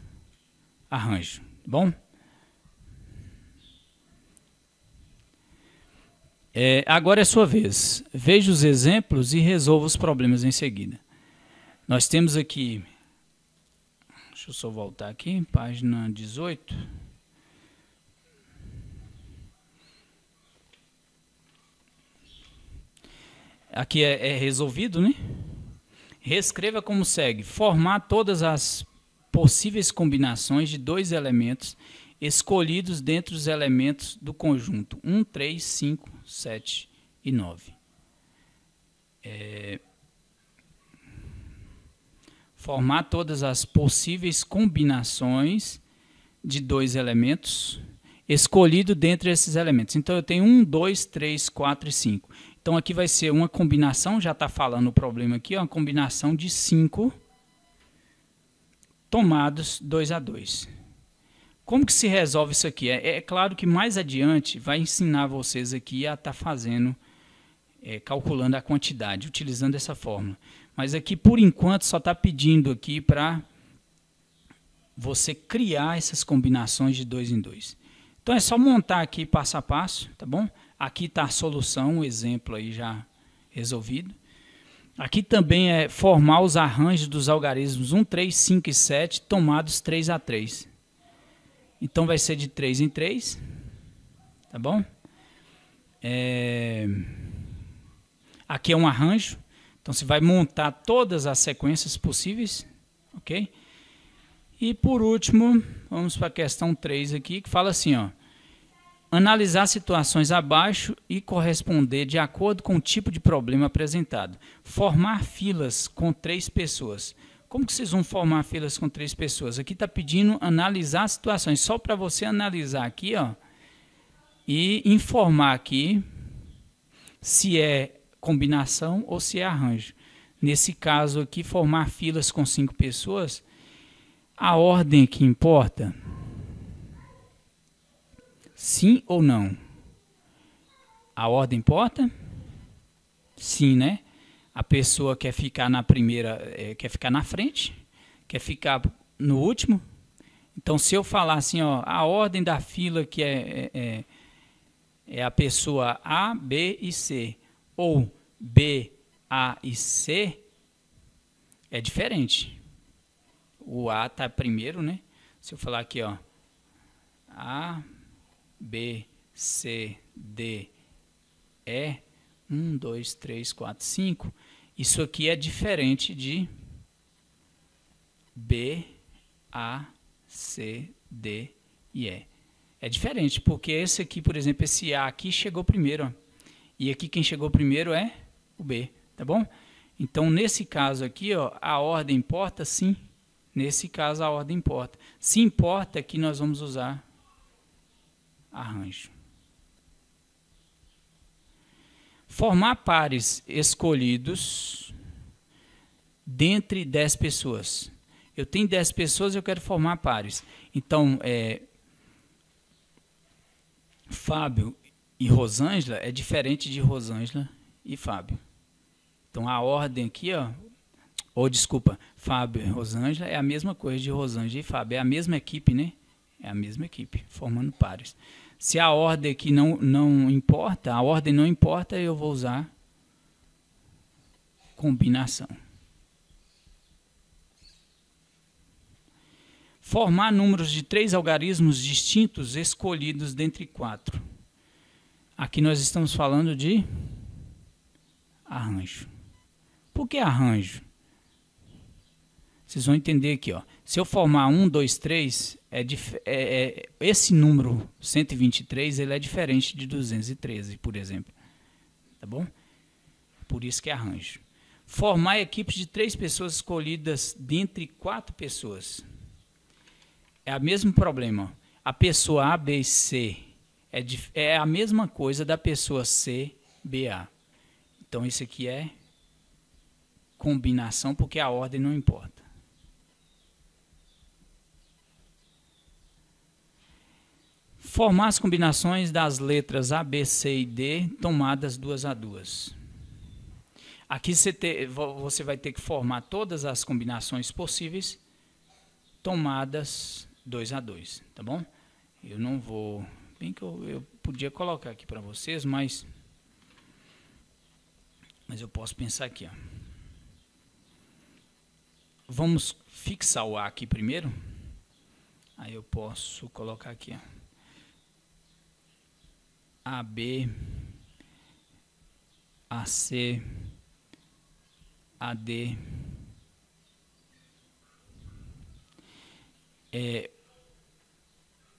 arranjo. Bom? Agora é sua vez. Veja os exemplos e resolva os problemas em seguida. Nós temos aqui, deixa eu só voltar aqui, página 18. Aqui é resolvido, né? Reescreva como segue. Formar todas as possíveis combinações de 2 elementos escolhidos dentre os elementos do conjunto 1, 3, 5, 7 e 9. Formar todas as possíveis combinações de 2 elementos escolhido dentre esses elementos. Então, eu tenho 1, 2, 3, 4 e 5. Então, aqui vai ser uma combinação, já está falando o problema aqui, uma combinação de 5 tomados 2 a 2. Como que se resolve isso aqui? É claro que mais adiante vai ensinar vocês aqui a estar fazendo, calculando a quantidade, utilizando essa fórmula. Mas aqui, por enquanto, só está pedindo aqui para você criar essas combinações de 2 em 2. Então, é só montar aqui passo a passo, tá bom? Aqui está a solução, o exemplo aí já resolvido. Aqui também é formar os arranjos dos algarismos 1, 3, 5 e 7, tomados 3 a 3. Então, vai ser de 3 em 3, tá bom? Aqui é um arranjo, então você vai montar todas as sequências possíveis, ok? E por último, vamos para a questão 3 aqui, que fala assim, ó. Analisar situações abaixo e corresponder de acordo com o tipo de problema apresentado. Formar filas com 3 pessoas. Como que vocês vão formar filas com 3 pessoas? Aqui está pedindo analisar situações. Só para você analisar aqui, ó, e informar aqui se é combinação ou se é arranjo. Nesse caso aqui, formar filas com 5 pessoas, a ordem que importa? Sim ou não? A ordem importa? Sim, né? A pessoa quer ficar na primeira, quer ficar na frente, quer ficar no último. Então, se eu falar assim, ó, a ordem da fila que é a pessoa A, B e C, ou B, A e C, é diferente. O A está primeiro, né? Se eu falar aqui, ó, A, B, C, D, E, 1, 2, 3, 4, 5. Isso aqui é diferente de B, A, C, D e E. É diferente, porque esse aqui, por exemplo, esse A aqui chegou primeiro, ó, e aqui quem chegou primeiro é o B, tá bom? Então, nesse caso aqui, ó, a ordem importa? Sim. Nesse caso, a ordem importa. Se importa, aqui nós vamos usar arranjo. Formar pares escolhidos dentre 10 pessoas. Eu tenho 10 pessoas e eu quero formar pares. Então, Fábio e Rosângela é diferente de Rosângela e Fábio. Então, a ordem aqui, desculpa, Fábio e Rosângela é a mesma coisa de Rosângela e Fábio. É a mesma equipe, né? É a mesma equipe, formando pares. Se a ordem aqui não importa, eu vou usar combinação. Formar números de 3 algarismos distintos escolhidos dentre 4. Aqui nós estamos falando de arranjo. Por que arranjo? Vocês vão entender aqui. Se eu formar 1, 2, 3, esse número 123 ele é diferente de 213, por exemplo. Tá bom? Por isso que é arranjo. Formar equipes de 3 pessoas escolhidas dentre 4 pessoas. É o mesmo problema. A pessoa A, B e C é a mesma coisa da pessoa C, B, A. Então, isso aqui é combinação, porque a ordem não importa. Formar as combinações das letras A, B, C e D, tomadas 2 a 2. Aqui você vai ter que formar todas as combinações possíveis, tomadas 2 a 2, tá bom? Eu não vou... Bem que eu podia colocar aqui para vocês, mas eu posso pensar aqui. Vamos fixar o A aqui primeiro. Aí eu posso colocar aqui. AB, AC, AD,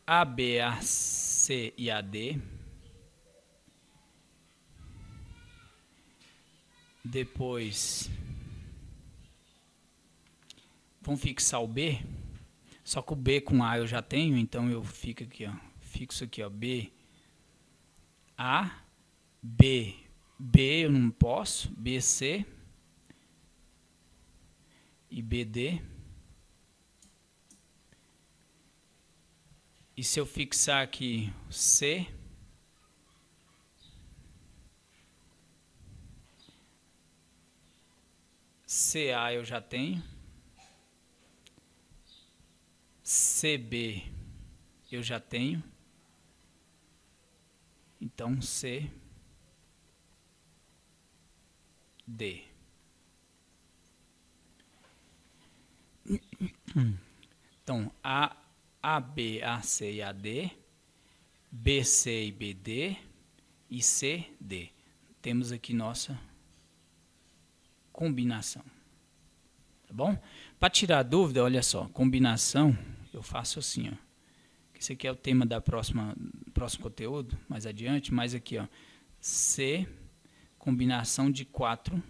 AB, AC e AD. Depois, vamos fixar o B. Só que o B com A eu já tenho, então eu fico aqui, fixo aqui, B, A, B, B eu não posso, BC e BD. E se eu fixar aqui C, CA eu já tenho, CB eu já tenho, então C, D. Então, A, B, A, C e AD, B, C e BD e C, D. Temos aqui nossa combinação. Tá bom? Para tirar dúvida, olha só, combinação, eu faço assim, Esse aqui é o tema da próximo conteúdo, mais adiante, mas aqui, C, combinação de 4.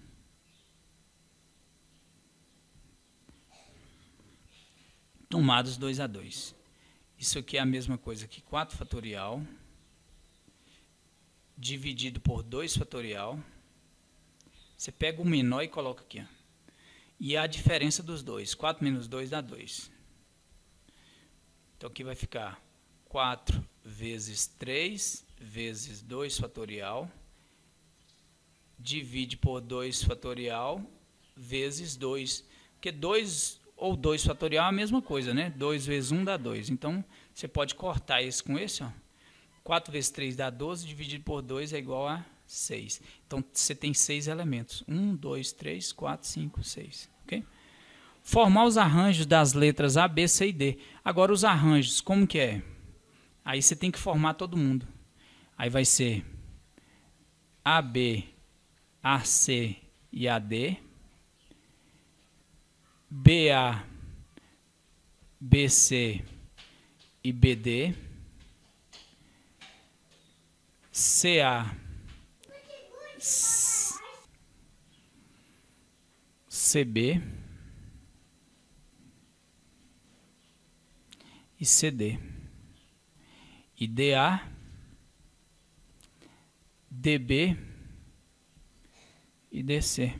Tomados 2 a 2. Isso aqui é a mesma coisa que 4 fatorial dividido por 2 fatorial. Você pega o menor e coloca aqui. E a diferença dos dois. 4 menos 2 dá 2. Então aqui vai ficar 4 vezes 3 vezes 2 fatorial. Divide por 2 fatorial vezes 2. Porque 2 ou 2 fatorial é a mesma coisa, né? 2 vezes 1 dá 2. Então, você pode cortar esse com esse. 4 vezes 3 dá 12, dividido por 2 é igual a 6. Então, você tem 6 elementos. 1, 2, 3, 4, 5, 6. Okay? Formar os arranjos das letras A, B, C e D. Agora, os arranjos, como que é? Aí você tem que formar todo mundo. Aí vai ser AB, AC e AD. BA, BC e BD, CA, CB e CD, e DA, DB e DC.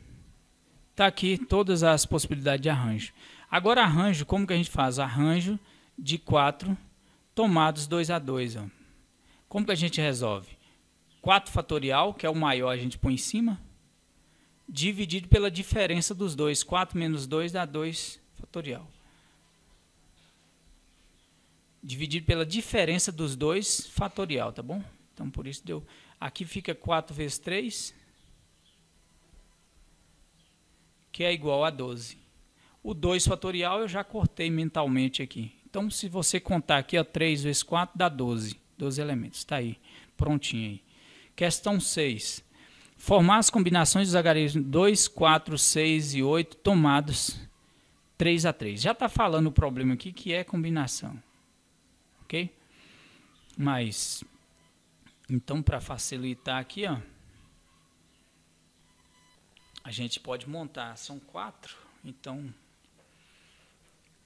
Está aqui todas as possibilidades de arranjo. Agora arranjo, como que a gente faz? Arranjo de 4 tomados 2 a 2. Ó. Como que a gente resolve? 4 fatorial, que é o maior, a gente põe em cima, dividido pela diferença dos dois. 4 menos 2 dá 2 fatorial. Dividido pela diferença dos dois fatorial, tá bom? Então, por isso deu... Aqui fica 4 vezes 3, que é igual a 12. O 2 fatorial eu já cortei mentalmente aqui. Então, se você contar aqui, ó, 3 vezes 4 dá 12. 12 elementos. Está aí, prontinho aí. Questão 6. Formar as combinações dos algarismos 2, 4, 6 e 8 tomados 3 a 3. Já está falando o problema aqui, que é combinação. Ok? Mas, então, para facilitar aqui, ó, a gente pode montar. São 4, então...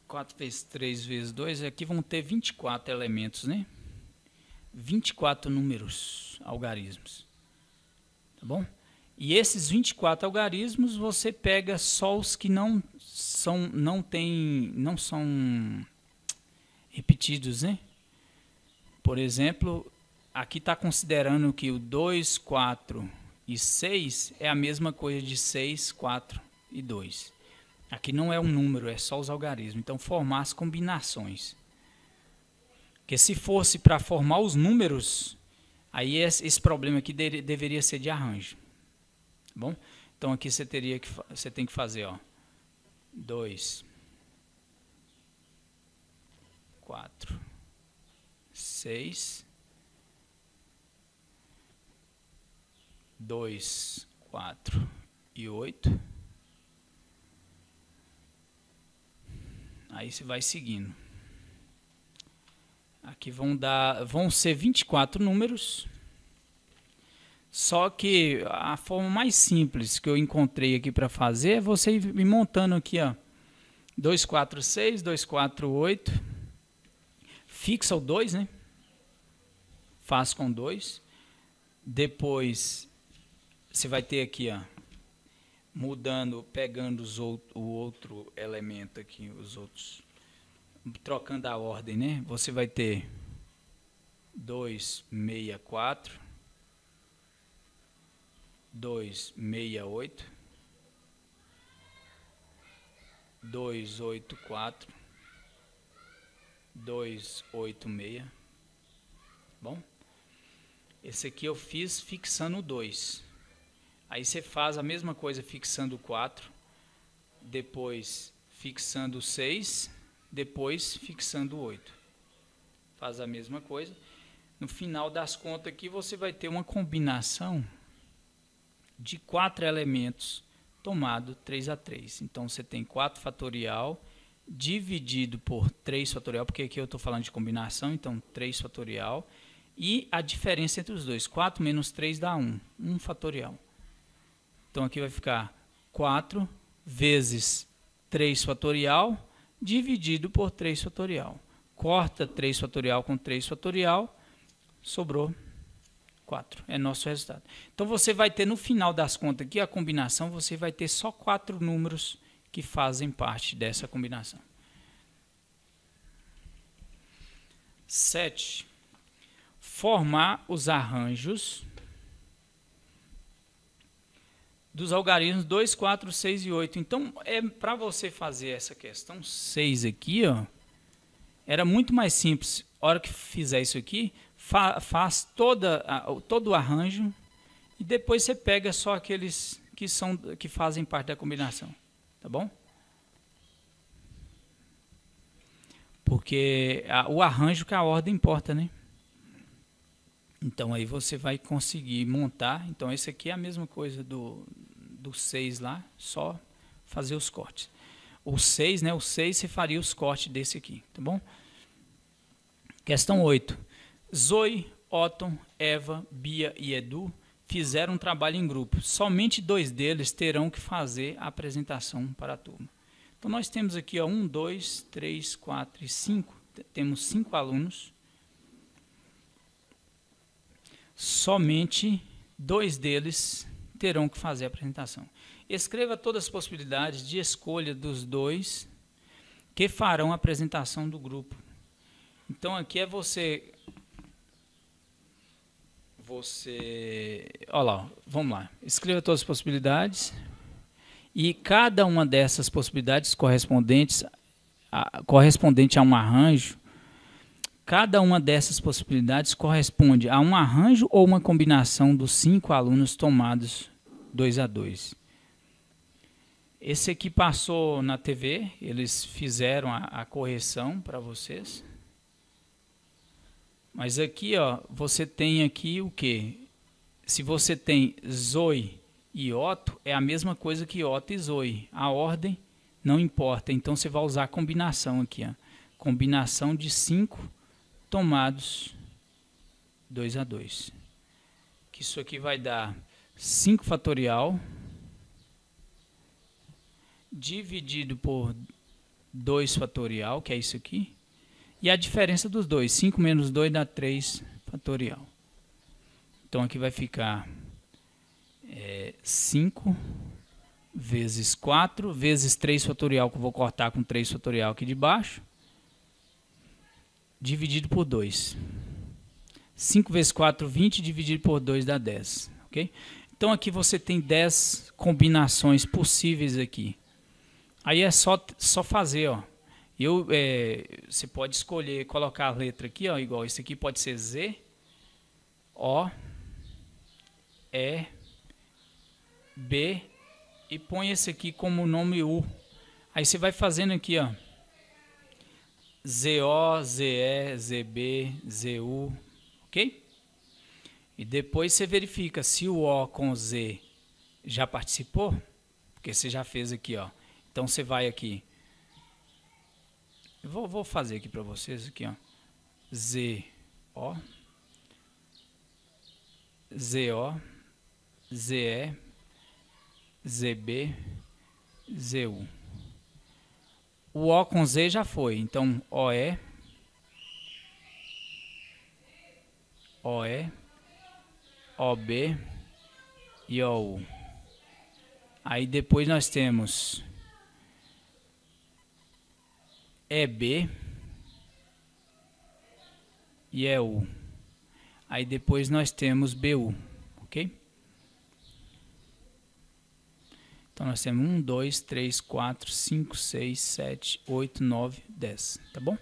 4 vezes 3 vezes 2, aqui vão ter 24 elementos, né? 24 números, algarismos. Tá bom? E esses 24 algarismos, você pega só os que não são repetidos, né? Por exemplo, aqui está considerando que o 2, 4 e 6 é a mesma coisa de 6, 4 e 2. Aqui não é um número, é só os algarismos. Então, formar as combinações. Porque se fosse para formar os números, aí esse problema aqui deveria ser de arranjo. Tá bom? Então, aqui você tem que fazer, ó, 2, 4, 6, 2, 4 e 8. Aí você vai seguindo. Aqui vão ser 24 números. Só que a forma mais simples que eu encontrei aqui para fazer é você ir montando aqui, ó, 2, 4, 6, 2, 4, 8. Fixa o 2, né? Faz com 2. Depois você vai ter aqui, ó, mudando, pegando o outro elemento aqui, os outros, trocando a ordem, né? Você vai ter 2, 6, 4, 2, 6, 8, 2, 8, 4, 2, 8, 6. Bom? Esse aqui eu fiz fixando o 2. Aí você faz a mesma coisa fixando o 4, depois fixando o 6, depois fixando o 8. Faz a mesma coisa. No final das contas aqui você vai ter uma combinação de 4 elementos tomado 3 a 3. Então você tem 4 fatorial dividido por 3 fatorial, porque aqui eu estou falando de combinação, então 3 fatorial. E a diferença entre os dois, 4 menos 3 dá 1, 1 fatorial. Então, aqui vai ficar 4 vezes 3 fatorial dividido por 3 fatorial. Corta 3 fatorial com 3 fatorial, sobrou 4. É nosso resultado. Então, você vai ter no final das contas aqui, a combinação, você vai ter só 4 números que fazem parte dessa combinação. 7. Formar os arranjos dos algarismos 2, 4, 6 e 8. Então, para você fazer essa questão 6 aqui, ó, era muito mais simples. A hora que fizer isso aqui, faz todo o arranjo e depois você pega só aqueles que fazem parte da combinação. Tá bom? Porque o arranjo que a ordem importa, né? Então, aí você vai conseguir montar. Então, esse aqui é a mesma coisa do 6 lá, só fazer os cortes. O 6, né? O 6 você faria os cortes desse aqui, tá bom? Questão 8. Zoe, Otton, Eva, Bia e Edu fizeram um trabalho em grupo. Somente 2 deles terão que fazer a apresentação para a turma. Então, nós temos aqui, ó, 1, 2, 3, 4 e 5. Temos 5 alunos. Somente 2 deles terão que fazer a apresentação. Escreva todas as possibilidades de escolha dos 2 que farão a apresentação do grupo. Então aqui é você, olha lá, vamos lá, escreva todas as possibilidades e cada uma dessas possibilidades correspondente a um arranjo, cada uma dessas possibilidades corresponde a um arranjo ou uma combinação dos 5 alunos tomados 2 a 2. Esse aqui passou na TV, eles fizeram a correção para vocês. Mas aqui, ó, você tem aqui o quê? Se você tem Zoe e Otto, é a mesma coisa que Otto e Zoe. A ordem não importa. Então você vai usar a combinação aqui, ó. Combinação de 5 tomados 2 a 2. Que isso aqui vai dar 5 fatorial dividido por 2 fatorial, que é isso aqui. E a diferença dos dois, 5 menos 2 dá 3 fatorial. Então aqui vai ficar 5 vezes 4 vezes 3 fatorial, que eu vou cortar com 3 fatorial aqui de baixo, dividido por 2. 5 vezes 4, 20, dividido por 2 dá 10. Okay? Então aqui você tem 10 combinações possíveis aqui. Aí é só fazer, ó. Você pode escolher, colocar a letra aqui, ó, igual esse aqui pode ser Z, O, E, B, e põe esse aqui como nome U. Aí você vai fazendo aqui, ó, ZO, ZE, ZB, ZU, ok? E depois você verifica se o O com Z já participou, porque você já fez aqui, ó. Então você vai aqui. Vou fazer aqui para vocês aqui, ó. ZO, ZO, ZE, ZB, ZU. O O com Z já foi, então OE, OE, OB e OU. Aí depois nós temos EB e EU. Aí depois nós temos BU, ok? Então nós temos 1, 2, 3, 4, 5, 6, 7, 8, 9, 10, tá bom?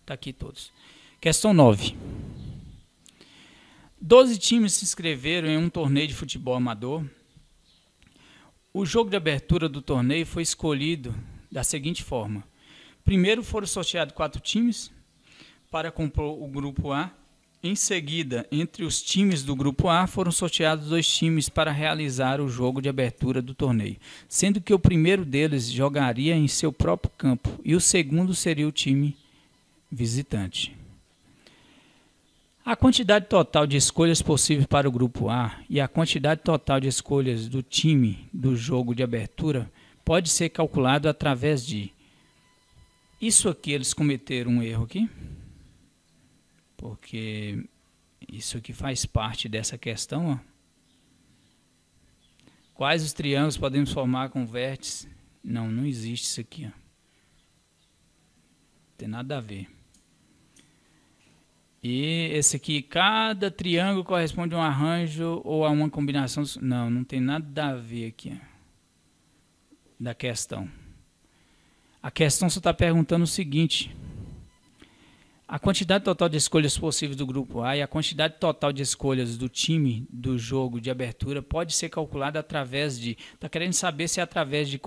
Tá aqui todos. Questão 9. 12 times se inscreveram em um torneio de futebol amador. O jogo de abertura do torneio foi escolhido da seguinte forma. Primeiro foram sorteados 4 times para compor o grupo A. Em seguida, entre os times do grupo A, foram sorteados 2 times para realizar o jogo de abertura do torneio, sendo que o primeiro deles jogaria em seu próprio campo e o segundo seria o time visitante. A quantidade total de escolhas possíveis para o grupo A e a quantidade total de escolhas do time do jogo de abertura pode ser calculado através de... Isso aqui eles cometeram um erro aqui, porque isso aqui faz parte dessa questão. Ó. Quais os triângulos podemos formar com vértice? Não existe isso aqui. Ó. Não tem nada a ver. E esse aqui, cada triângulo corresponde a um arranjo ou a uma combinação. Não tem nada a ver aqui, ó, da questão. A questão só está perguntando o seguinte: a quantidade total de escolhas possíveis do grupo A e a quantidade total de escolhas do time do jogo de abertura pode ser calculada através de... Está querendo saber se é através de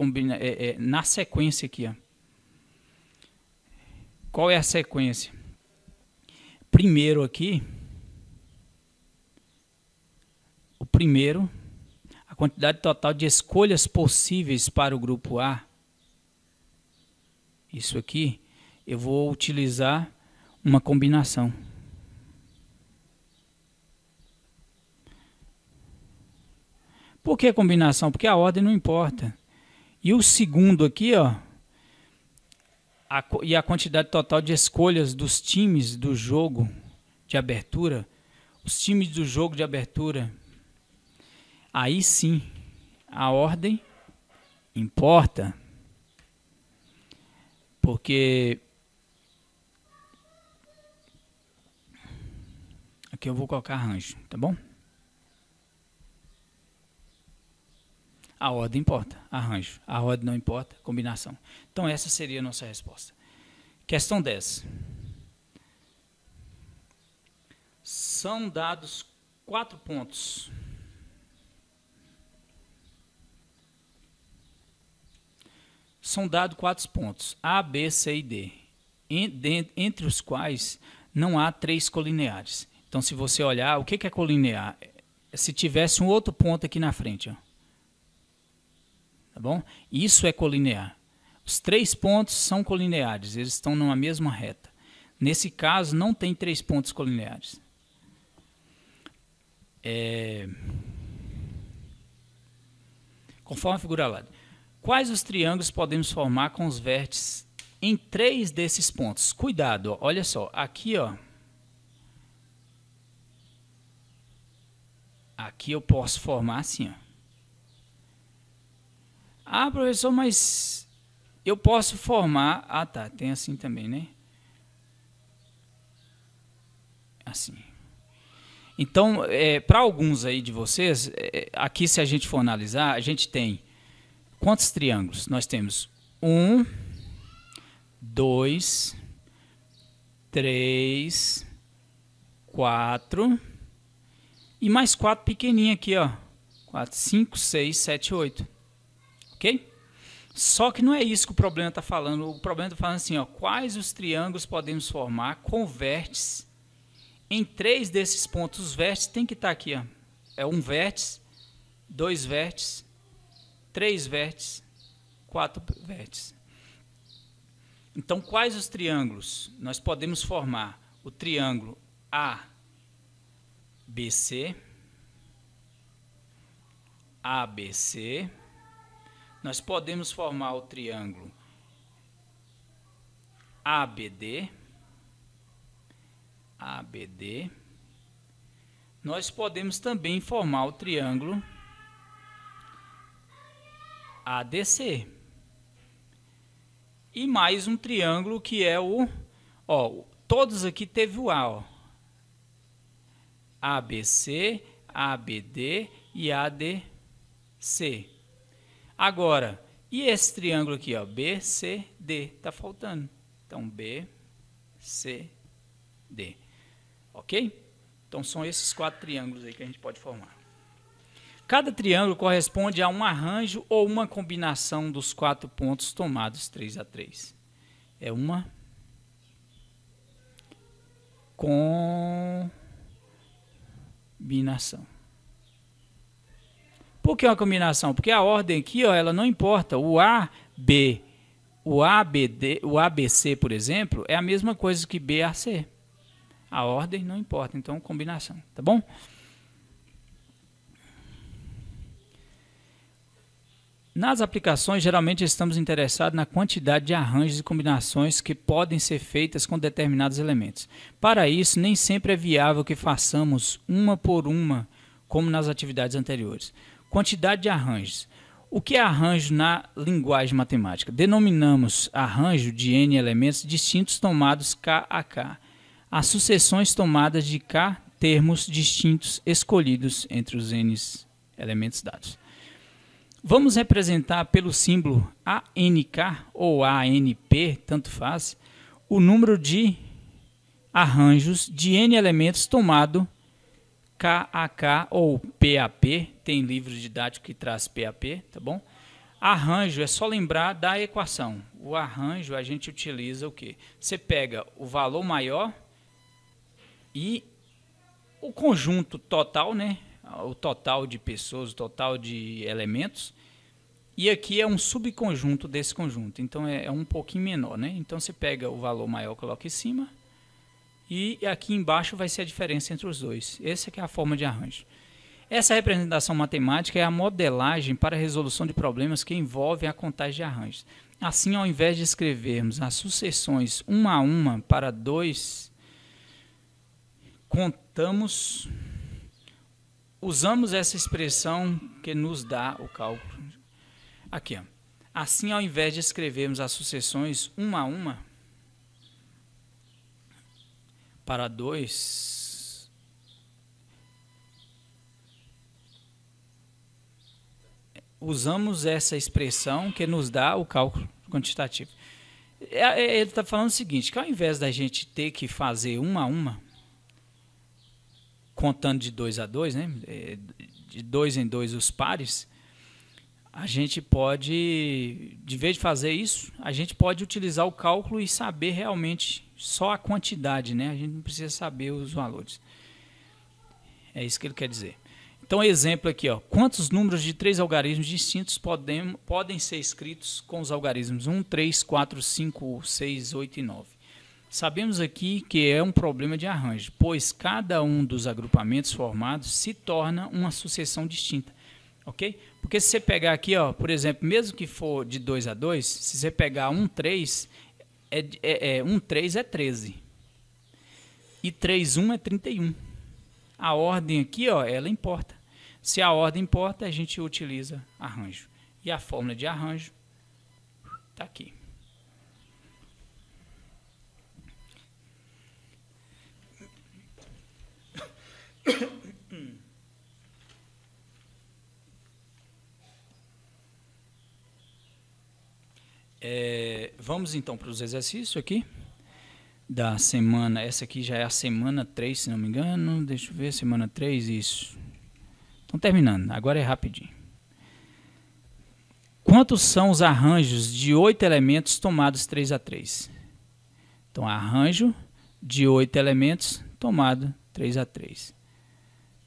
na sequência aqui. Ó. Qual é a sequência? Primeiro aqui, a quantidade total de escolhas possíveis para o grupo A. Isso aqui, eu vou utilizar uma combinação. Por que combinação? Porque a ordem não importa. E o segundo aqui, ó, e a quantidade total de escolhas dos times do jogo de abertura, os times do jogo de abertura, aí sim, a ordem importa. Porque aqui eu vou colocar arranjo, tá bom? A ordem importa, arranjo. A ordem não importa, combinação. Então essa seria a nossa resposta. Questão 10. São dados 4 pontos. São dados 4 pontos, A, B, C e D, entre os quais não há 3 colineares. Então, se você olhar, o que é colinear? Se tivesse um outro ponto aqui na frente, ó. Tá bom? Isso é colinear. Os 3 pontos são colineares, eles estão numa mesma reta. Nesse caso, não tem 3 pontos colineares. Conforme a figura lá. Quais os triângulos podemos formar com os vértices em 3 desses pontos? Cuidado, ó, olha só, aqui, ó. Aqui eu posso formar assim, ó. Ah, professor, mas eu posso formar... Ah, tá, tem assim também, né? Assim. Então, para alguns aí de vocês, aqui se a gente for analisar, a gente tem... Quantos triângulos? Nós temos 1, 2, 3, 4 e mais 4 pequenininhos aqui, ó. 4, 5, 6, 7, 8. Ok? Só que não é isso que o problema está falando. O problema está falando assim, ó, quais os triângulos podemos formar com vértices em 3 desses pontos. Os vértices tem que estar aqui, ó. É um vértice, 2 vértices, 3 vértices, 4 vértices. Então, quais os triângulos? Nós podemos formar o triângulo ABC, ABC. Nós podemos formar o triângulo ABD, ABD. Nós podemos também formar o triângulo ADC. E mais um triângulo que é o... Ó, todos aqui teve o A, ó. ABC, ABD e ADC. Agora, e esse triângulo aqui, ó, BCD, tá faltando. Então, BCD. Ok? Então, são esses 4 triângulos aí que a gente pode formar. Cada triângulo corresponde a um arranjo ou uma combinação dos 4 pontos tomados 3 a 3. É uma combinação. Por que uma combinação? Porque a ordem aqui, ó, ela não importa. O AB, o ABD, o ABC, por exemplo, é a mesma coisa que BAC. A ordem não importa, então combinação, tá bom? Nas aplicações, geralmente estamos interessados na quantidade de arranjos e combinações que podem ser feitas com determinados elementos. Para isso, nem sempre é viável que façamos uma por uma, como nas atividades anteriores. Quantidade de arranjos. O que é arranjo na linguagem matemática? Denominamos arranjo de N elementos distintos tomados K a K. As sucessões tomadas de K termos distintos escolhidos entre os N elementos dados. Vamos representar pelo símbolo ANK ou ANP, tanto faz, o número de arranjos de N elementos tomado KAK ou PAP, tem livro didático que traz PAP, tá bom? Arranjo é só lembrar da equação. O arranjo a gente utiliza o quê? Você pega o valor maior e o conjunto total, né? O total de pessoas, o total de elementos, e aqui é um subconjunto desse conjunto, então é um pouquinho menor, né? Então você pega o valor maior, coloca em cima, e aqui embaixo vai ser a diferença entre os dois. Essa que é a forma de arranjo. Essa representação matemática é a modelagem para a resolução de problemas que envolvem a contagem de arranjos. Assim, ao invés de escrevermos as sucessões uma a uma para 2, usamos essa expressão que nos dá o cálculo. Aqui, ó. Assim, ao invés de escrevermos as sucessões uma a uma, para 2, usamos essa expressão que nos dá o cálculo quantitativo. Ele está falando o seguinte, que ao invés da gente ter que fazer uma a uma, contando de 2 a 2, né, de 2 em 2 os pares, a gente pode, de vez de fazer isso, a gente pode utilizar o cálculo e saber realmente só a quantidade, né? A gente não precisa saber os valores. É isso que ele quer dizer. Então, exemplo aqui, ó. Quantos números de 3 algarismos distintos podem ser escritos com os algarismos 1, 3, 4, 5, 6, 8 e 9? Sabemos aqui que é um problema de arranjo, pois cada um dos agrupamentos formados se torna uma sucessão distinta. Ok? Porque se você pegar aqui, ó, por exemplo, mesmo que for de 2 a 2, se você pegar 1, 3, 1, 3 é 13. E 3, 1 é 31. A ordem aqui, ó, ela importa. Se a ordem importa, a gente utiliza arranjo. E a fórmula de arranjo está aqui. Vamos então para os exercícios aqui da semana. Essa aqui já é a semana 3, se não me engano. Deixa eu ver, semana 3, isso. Estão terminando, agora é rapidinho. Quantos são os arranjos de 8 elementos tomados 3 a 3? Então, arranjo de 8 elementos tomado 3 a 3.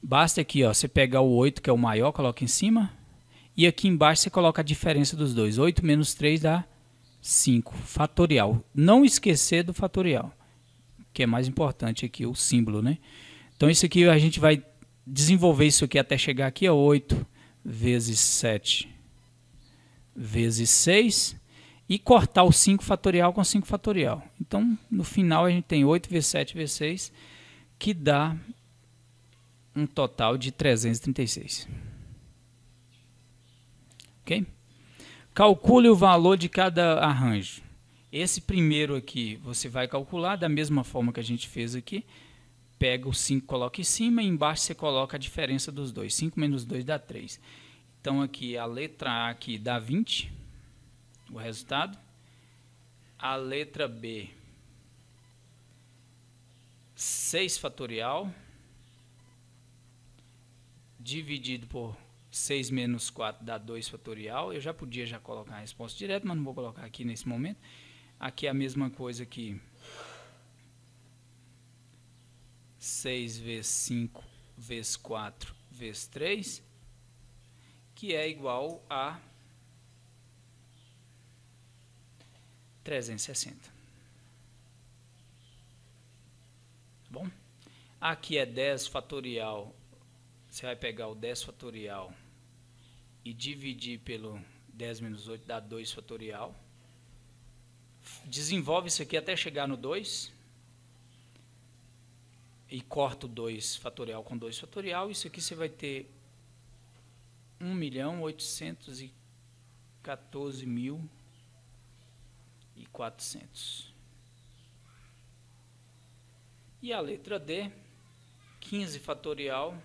Basta aqui, ó, você pegar o 8, que é o maior, coloca em cima. E aqui embaixo você coloca a diferença dos dois. 8 menos 3 dá 5, fatorial. Não esquecer do fatorial, que é mais importante aqui, o símbolo, né? Então, isso aqui a gente vai desenvolver isso aqui até chegar aqui, ó, 8 vezes 7 vezes 6, e cortar o 5 fatorial com 5 fatorial. Então, no final, a gente tem 8 vezes 7 vezes 6, que dá um total de 336. Ok? Calcule o valor de cada arranjo. Esse primeiro aqui você vai calcular da mesma forma que a gente fez aqui. Pega o 5, coloca em cima e embaixo você coloca a diferença dos dois. 5 menos 2 dá 3. Então aqui a letra A aqui dá 20, o resultado. A letra B, 6 fatorial, dividido por 6 menos 4 dá 2 fatorial. Eu já podia colocar a resposta direta, mas não vou colocar aqui nesse momento. Aqui é a mesma coisa que 6 vezes 5 vezes 4 vezes 3, que é igual a 360. Tá bom? Aqui é 10 fatorial. Você vai pegar o 10 fatorial e dividir pelo 10 menos 8 dá 2 fatorial. Desenvolve isso aqui até chegar no 2. E corta o 2 fatorial com 2 fatorial. Isso aqui você vai ter 1.814.400. E a letra D, 15 fatorial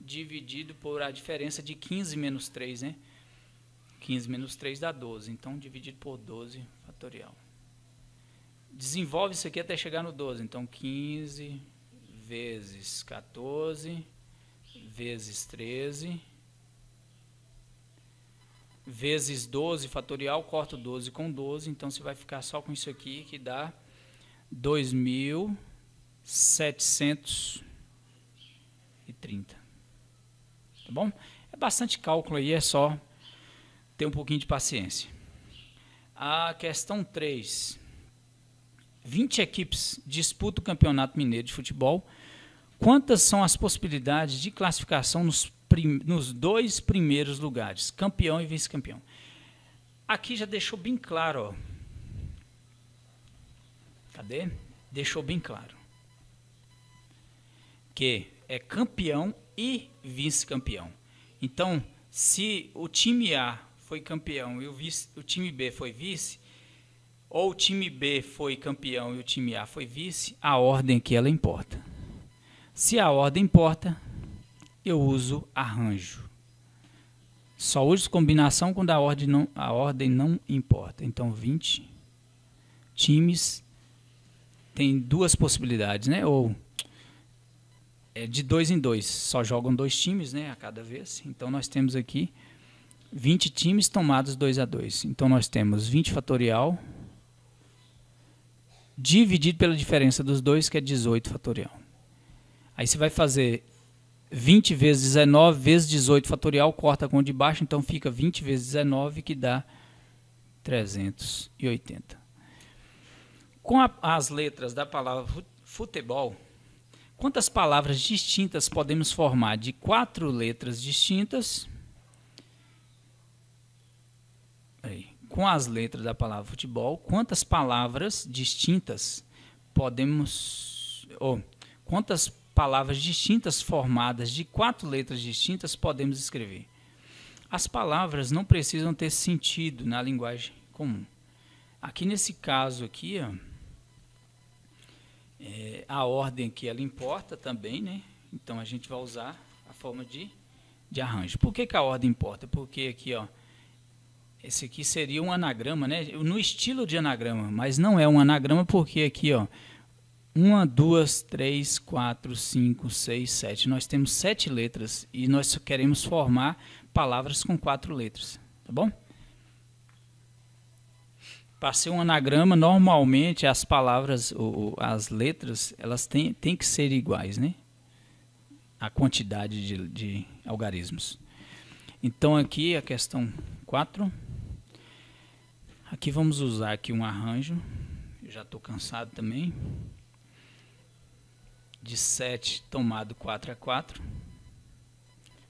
dividido por a diferença de 15 menos 3, né? 15 menos 3 dá 12, então dividido por 12 fatorial. Desenvolve isso aqui até chegar no 12, então 15 vezes 14 vezes 13 vezes 12 fatorial, corta o 12 com 12, então você vai ficar só com isso aqui, que dá 2.730. Tá bom? É bastante cálculo aí, é só ter um pouquinho de paciência. A questão 3. 20 equipes disputam o Campeonato Mineiro de Futebol. Quantas são as possibilidades de classificação nos 2 primeiros lugares, campeão e vice-campeão? Aqui já deixou bem claro, ó. Cadê? Deixou bem claro que é campeão e vice-campeão. Então, se o time A foi campeão e o time B foi vice, ou o time B foi campeão e o time A foi vice, a ordem aqui ela importa. Se a ordem importa, eu uso arranjo. Só uso combinação quando a ordem não importa. Então, 20 times tem duas possibilidades, né? Ou de 2 em 2, só jogam 2 times, né, a cada vez. Então, nós temos aqui 20 times tomados 2-2. Então, nós temos 20 fatorial dividido pela diferença dos dois, que é 18 fatorial. Aí você vai fazer 20 vezes 19 vezes 18 fatorial, corta com o de baixo, então fica 20 vezes 19, que dá 380. Com as letras da palavra futebol, quantas palavras distintas podemos formar de 4 letras distintas? Com as letras da palavra futebol, quantas palavras distintas quantas palavras distintas formadas de 4 letras distintas podemos escrever? As palavras não precisam ter sentido na linguagem comum. Aqui nesse caso aqui, ó, a ordem aqui ela importa também, né? Então a gente vai usar a forma de arranjo. Por que a ordem importa? Porque aqui, ó, esse aqui seria um anagrama, né? No estilo de anagrama, mas não é um anagrama porque aqui, ó, 1, 2, 3, 4, 5, 6, 7. Nós temos 7 letras e nós queremos formar palavras com 4 letras, tá bom? Para ser um anagrama, normalmente as palavras, as letras, elas têm que ser iguais, né? A quantidade de algarismos. Então aqui a questão 4. Aqui vamos usar aqui um arranjo. Eu já estou cansado também. De 7 tomado 4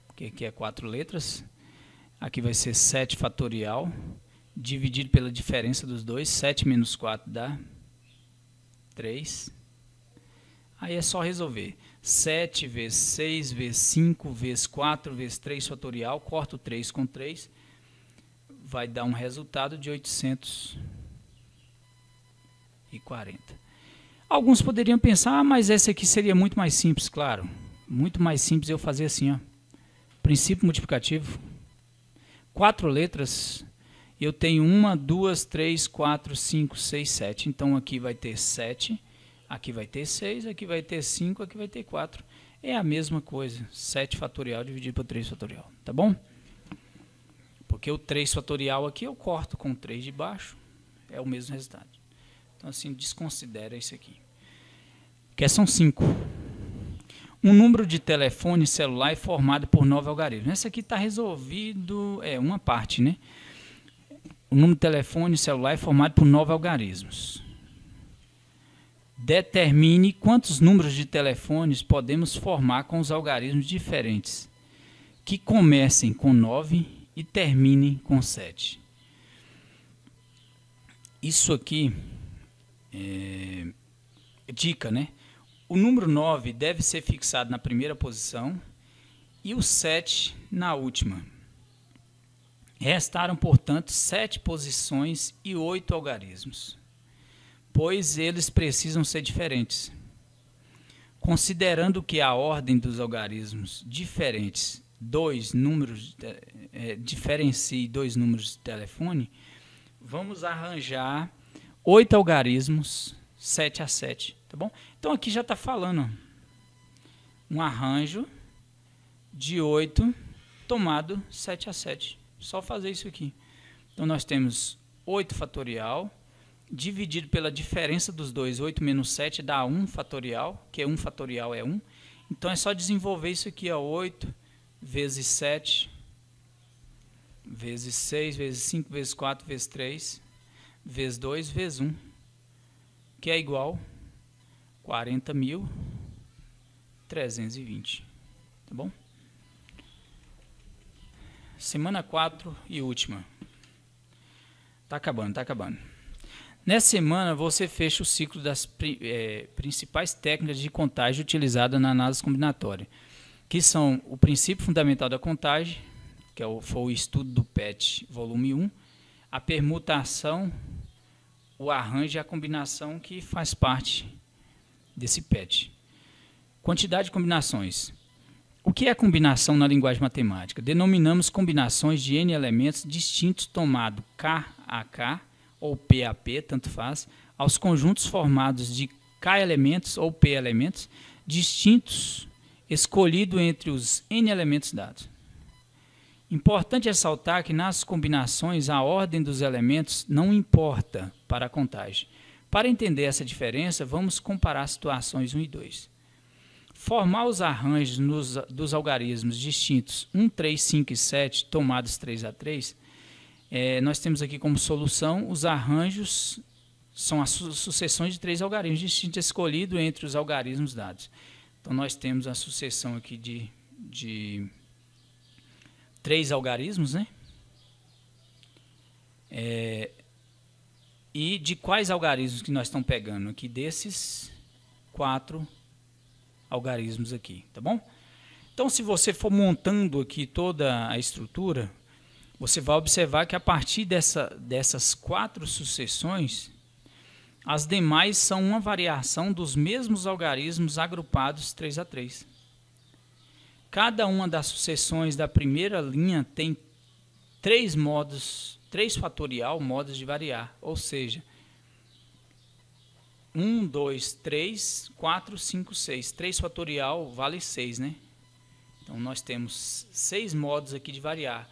porque aqui é 4 letras. Aqui vai ser 7 fatorial, dividido pela diferença dos dois. 7 menos 4 dá 3. Aí é só resolver. 7 vezes 6 vezes 5 vezes 4 vezes 3 fatorial. Corto 3 com 3. Vai dar um resultado de 840. Alguns poderiam pensar, mas esse aqui seria muito mais simples, claro. Muito mais simples eu fazer assim, ó. Princípio multiplicativo. 4 letras. Eu tenho 1, 2, 3, 4, 5, 6, 7. Então aqui vai ter 7, aqui vai ter 6, aqui vai ter 5, aqui vai ter 4. É a mesma coisa. 7 fatorial dividido por 3 fatorial. Tá bom? Porque o 3 fatorial aqui eu corto com 3 de baixo, é o mesmo resultado. Então assim, desconsidera isso aqui. Questão 5. Um número de telefone celular é formado por 9 algarismos. Essa aqui está resolvido, uma parte, né? O número de telefone celular é formado por 9 algarismos. Determine quantos números de telefones podemos formar com os algarismos diferentes, que comecem com 9 e termine com 7. Isso aqui é dica, né? O número 9 deve ser fixado na primeira posição e o 7 na última. Restaram, portanto, 7 posições e 8 algarismos, pois eles precisam ser diferentes. Considerando que a ordem dos algarismos diferentes diferencie 2 números de telefone, vamos arranjar 8 algarismos 7 a 7, tá bom? Então aqui já está falando um arranjo de 8 tomado 7 a 7. Só fazer isso aqui. Então nós temos 8 fatorial dividido pela diferença dos dois. 8 menos 7 dá 1 fatorial, que 1 fatorial é 1. Então é só desenvolver isso aqui, ó, 8 vezes 7, vezes 6, vezes 5, vezes 4, vezes 3, vezes 2, vezes 1, que é igual a 40.320. Tá bom? Semana 4 e última. Tá acabando, tá acabando. Nessa semana, você fecha o ciclo das principais técnicas de contagem utilizadas na análise combinatória. que são o princípio fundamental da contagem, que foi o estudo do PET, volume 1, a permutação, o arranjo e a combinação que faz parte desse PET. Quantidade de combinações. O que é combinação na linguagem matemática? Denominamos combinações de n elementos distintos tomado K a K ou P a P, tanto faz, aos conjuntos formados de K elementos ou P elementos distintos, escolhido entre os n elementos dados. Importante ressaltar que nas combinações a ordem dos elementos não importa para a contagem. Para entender essa diferença, vamos comparar situações 1 e 2. Formar os arranjos dos algarismos distintos 1, 3, 5 e 7, tomados 3 a 3, nós temos aqui como solução os arranjos, são as sucessões de 3 algarismos distintos escolhidos entre os algarismos dados. Então, nós temos a sucessão aqui de 3 algarismos, né? E de quais algarismos que nós estamos pegando? Aqui desses 4 algarismos aqui, tá bom? Então, se você for montando aqui toda a estrutura, você vai observar que a partir dessas 4 sucessões, as demais são uma variação dos mesmos algarismos agrupados 3 a 3. Cada uma das sucessões da primeira linha tem 3 fatorial modos de variar, ou seja, 1, 2, 3, 4, 5, 6. 3 fatorial vale 6, né? Então, nós temos 6 modos aqui de variar.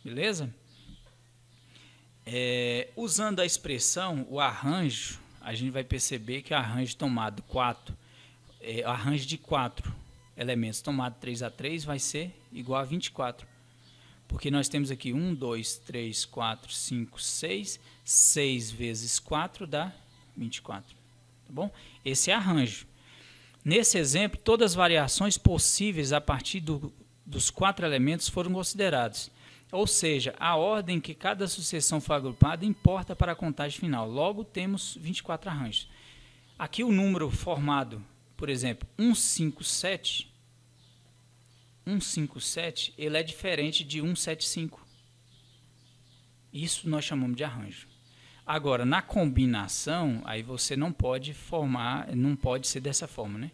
Beleza? Usando a expressão, o arranjo, a gente vai perceber que o arranjo tomado 4, arranjo de 4 elementos tomado 3 a 3 vai ser igual a 24. Porque nós temos aqui 1, 2, 3, 4, 5, 6. 6 vezes 4 dá 24. Tá bom? Esse é arranjo. Nesse exemplo, todas as variações possíveis a partir dos 4 elementos foram consideradas. Ou seja, a ordem que cada sucessão foi agrupada importa para a contagem final. Logo, temos 24 arranjos. Aqui o número formado, por exemplo, 157, ele é diferente de 175. Isso nós chamamos de arranjo. Agora, na combinação, aí você não pode formar, não pode ser dessa forma, né?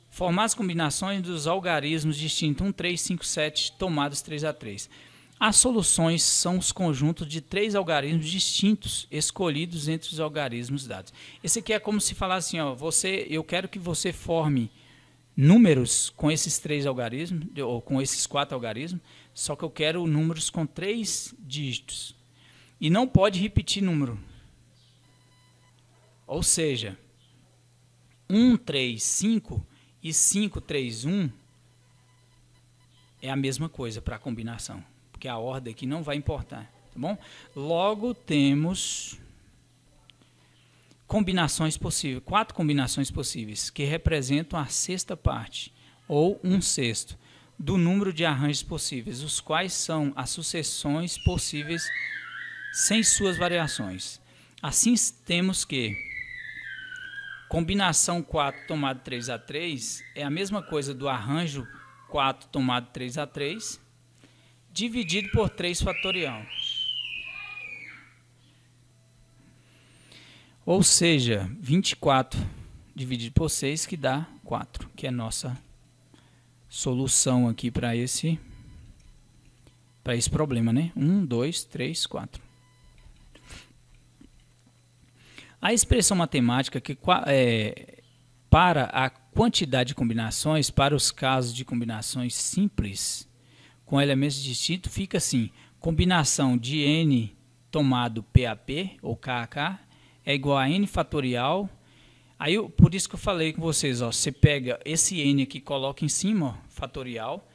Formar as combinações dos algarismos distintos 1, 3, 5, 7, tomados 3 a 3. As soluções são os conjuntos de 3 algarismos distintos, escolhidos entre os algarismos dados. Esse aqui é como se falasse assim, ó, eu quero que você forme números com esses 3 algarismos, ou com esses 4 algarismos, só que eu quero números com 3 dígitos. E não pode repetir número. Ou seja, 1, 3, 5 e 5, 3, 1 é a mesma coisa para a combinação. Porque a ordem aqui não vai importar. Tá bom? Logo, temos combinações possíveis, 4 combinações possíveis, que representam a sexta parte, ou 1/6, do número de arranjos possíveis, os quais são as sucessões possíveis sem suas variações. Assim, temos que combinação 4 tomado 3 a 3 é a mesma coisa do arranjo 4 tomado 3 a 3, dividido por 3 fatorial. Ou seja, 24 dividido por 6, que dá 4, que é a nossa solução aqui para esse problema, né? 1, 2, 3, 4. A expressão matemática que para a quantidade de combinações, para os casos de combinações simples com elementos distintos, fica assim: combinação de n tomado PAP ou KK é igual a n fatorial. Aí, por isso que eu falei com vocês, ó, você pega esse n aqui, coloca em cima, ó, fatorial,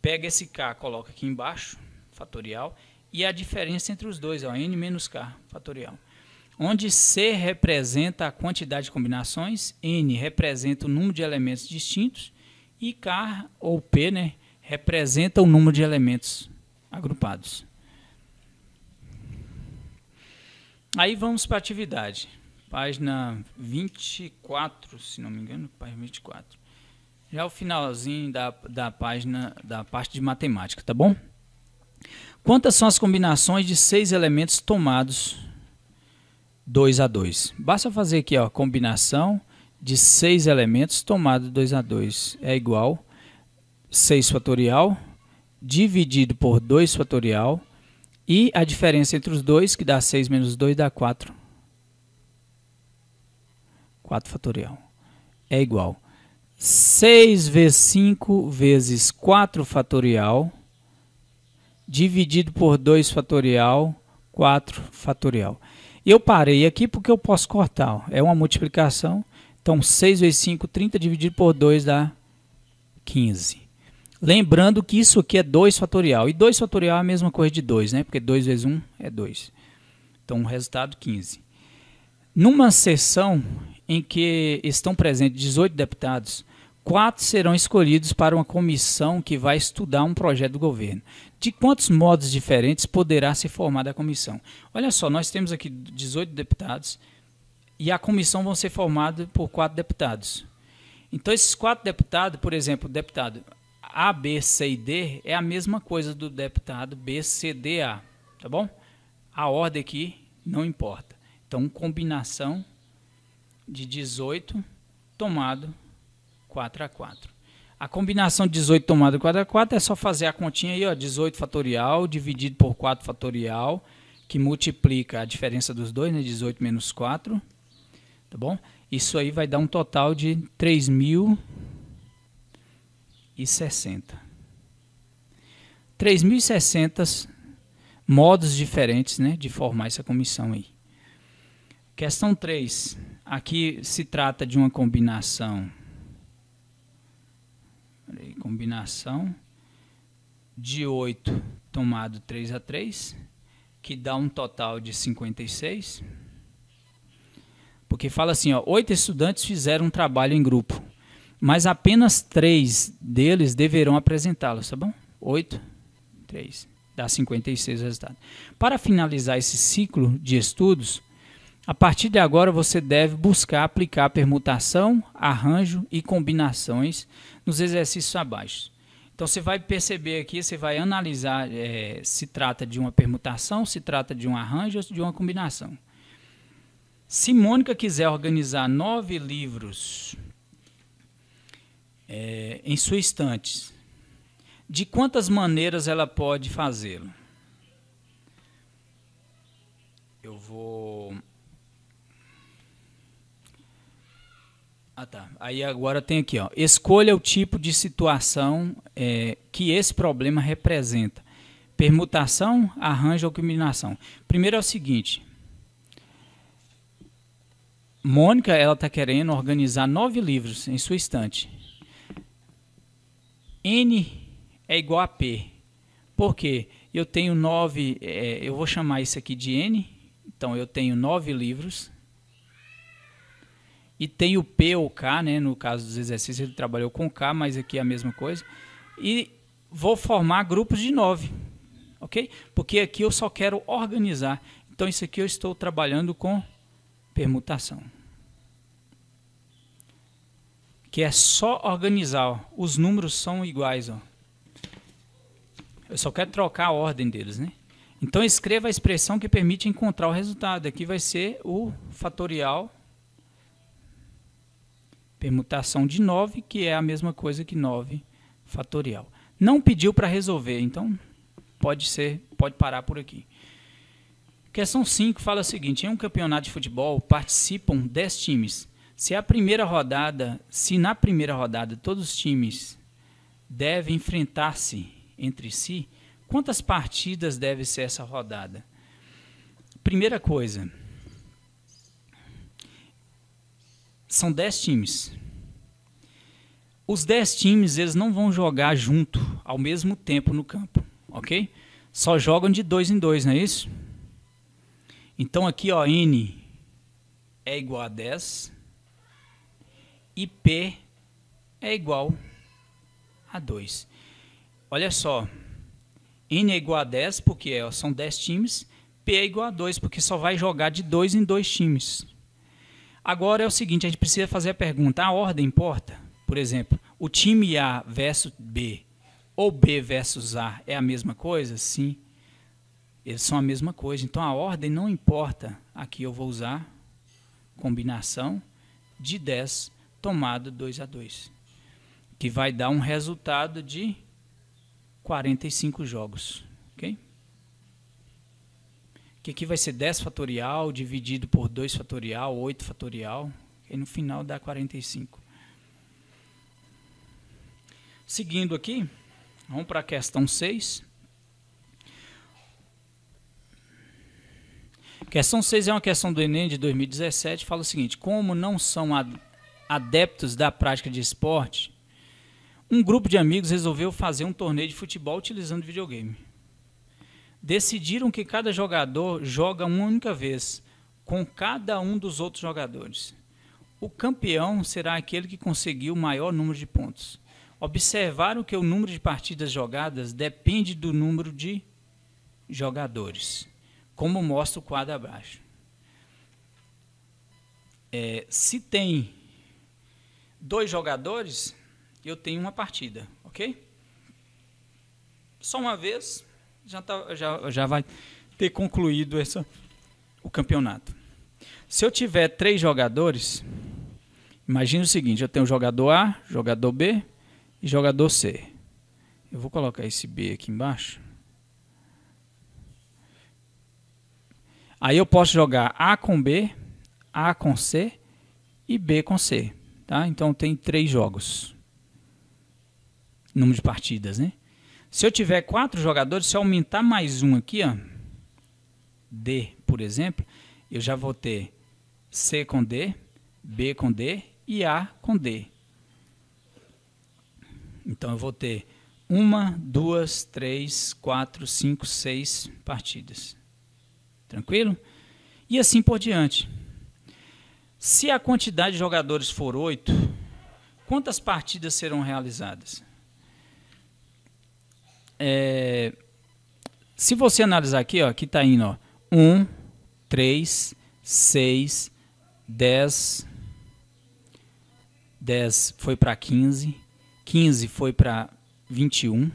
pega esse k, coloca aqui embaixo, fatorial, e a diferença entre os dois, ó, n menos k, fatorial. Onde C representa a quantidade de combinações, N representa o número de elementos distintos e K ou P, né, representa o número de elementos agrupados. Aí vamos para a atividade. Página 24, se não me engano, página 24. Já é o finalzinho da página, da parte de matemática, tá bom? Quantas são as combinações de 6 elementos tomados 2 a 2? Basta fazer aqui, ó, combinação de 6 elementos tomado 2 a 2 é igual 6 fatorial dividido por 2 fatorial e a diferença entre os dois, que dá 6 menos 2, dá 4. 4 fatorial é igual 6 vezes 5 vezes 4 fatorial dividido por 2 fatorial, 4 fatorial. Eu parei aqui porque eu posso cortar. Ó. É uma multiplicação. Então, 6 vezes 5, 30, dividido por 2 dá 15. Lembrando que isso aqui é 2 fatorial. E 2 fatorial é a mesma coisa de 2, né? Porque 2 vezes 1 é 2. Então, o resultado, 15. Numa sessão em que estão presentes 18 deputados, 4 serão escolhidos para uma comissão que vai estudar um projeto do governo. De quantos modos diferentes poderá ser formada a comissão? Olha só, nós temos aqui 18 deputados e a comissão vão ser formada por 4 deputados. Então, esses 4 deputados, por exemplo, o deputado A, B, C e D é a mesma coisa do deputado B, C, D, A. Tá bom? A ordem aqui não importa. Então, combinação de 18 tomado 4 a 4. A combinação de 18 tomado 4 a 4 é só fazer a continha aí, ó, 18 fatorial dividido por 4 fatorial, que multiplica a diferença dos dois, né, 18 menos 4, tá bom? Isso aí vai dar um total de 3.060. 3.060 modos diferentes, né, de formar essa comissão aí. Questão 3. Aqui se trata de uma combinação de 8 tomado 3 a 3, que dá um total de 56. Porque fala assim, ó, 8 estudantes fizeram um trabalho em grupo, mas apenas 3 deles deverão apresentá-los, tá bom? 8, 3, dá 56 o resultado. Para finalizar esse ciclo de estudos, a partir de agora você deve buscar aplicar permutação, arranjo e combinações nos exercícios abaixo. Então você vai perceber aqui, você vai analisar se trata de uma permutação, se trata de um arranjo ou de uma combinação. Se Mônica quiser organizar 9 livros em sua estante, de quantas maneiras ela pode fazê-lo? Eu vou... Aí agora tem aqui, ó, escolha o tipo de situação que esse problema representa. Permutação, arranjo ou combinação. Primeiro é o seguinte. Mônica, ela está querendo organizar 9 livros em sua estante. N é igual a P. Por quê? Eu tenho 9, eu vou chamar isso aqui de N. Então, eu tenho 9 livros. E tem o P ou K, né? No caso dos exercícios ele trabalhou com K, mas aqui é a mesma coisa. E vou formar grupos de 9, ok? Porque aqui eu só quero organizar. Então isso aqui eu estou trabalhando com permutação. Que é só organizar, ó. Os números são iguais, ó. Eu só quero trocar a ordem deles, né? Então escreva a expressão que permite encontrar o resultado. Aqui vai ser o fatorial, permutação de 9, que é a mesma coisa que 9 fatorial. Não pediu para resolver, então pode parar por aqui. Questão 5 fala o seguinte: em um campeonato de futebol participam 10 times. Se na primeira rodada todos os times devem enfrentar-se entre si, quantas partidas deve ser essa rodada? Primeira coisa, são 10 times. Os 10 times eles não vão jogar junto ao mesmo tempo no campo, ok? Só jogam de 2 em 2, não é isso? Então aqui, ó, N é igual a 10 e P é igual a 2. Olha só, N é igual a 10 porque são 10 times, P é igual a 2 porque só vai jogar de 2 em 2 times. Agora é o seguinte, a gente precisa fazer a pergunta, a ordem importa? Por exemplo, O time A versus B ou B versus A é a mesma coisa? Sim, eles são a mesma coisa. Então a ordem não importa. Aqui eu vou usar combinação de 10 tomado 2-2, que vai dar um resultado de 45 jogos. Ok? Que aqui vai ser 10 fatorial dividido por 2 fatorial, 8 fatorial, e no final dá 45. Seguindo aqui, vamos para a questão 6. Questão 6 é uma questão do Enem de 2017, fala o seguinte: como não são adeptos da prática de esporte, um grupo de amigos resolveu fazer um torneio de futebol utilizando videogame. Decidiram que cada jogador joga uma única vez com cada um dos outros jogadores. O campeão será aquele que conseguiu o maior número de pontos. Observaram que o número de partidas jogadas depende do número de jogadores, como mostra o quadro abaixo. Se tem 2 jogadores, eu tenho uma partida, ok? Só uma vez já vai ter concluído o campeonato. Se eu tiver 3 jogadores, imagine o seguinte: eu tenho o jogador A, jogador B e jogador C. Eu vou colocar esse B aqui embaixo. Aí eu posso jogar A com B, A com C e B com C. Tá? Então tem 3 jogos. Número de partidas, né? Se eu tiver 4 jogadores, se eu aumentar mais um aqui, ó, D, por exemplo, eu já vou ter C com D, B com D e A com D. Então eu vou ter 1, 2, 3, 4, 5, 6 partidas. Tranquilo? E assim por diante. Se a quantidade de jogadores for 8, quantas partidas serão realizadas? Se você analisar aqui, ó, aqui está indo, ó, 1, 3, 6, 10, 10 foi para 15, 15 foi para 21.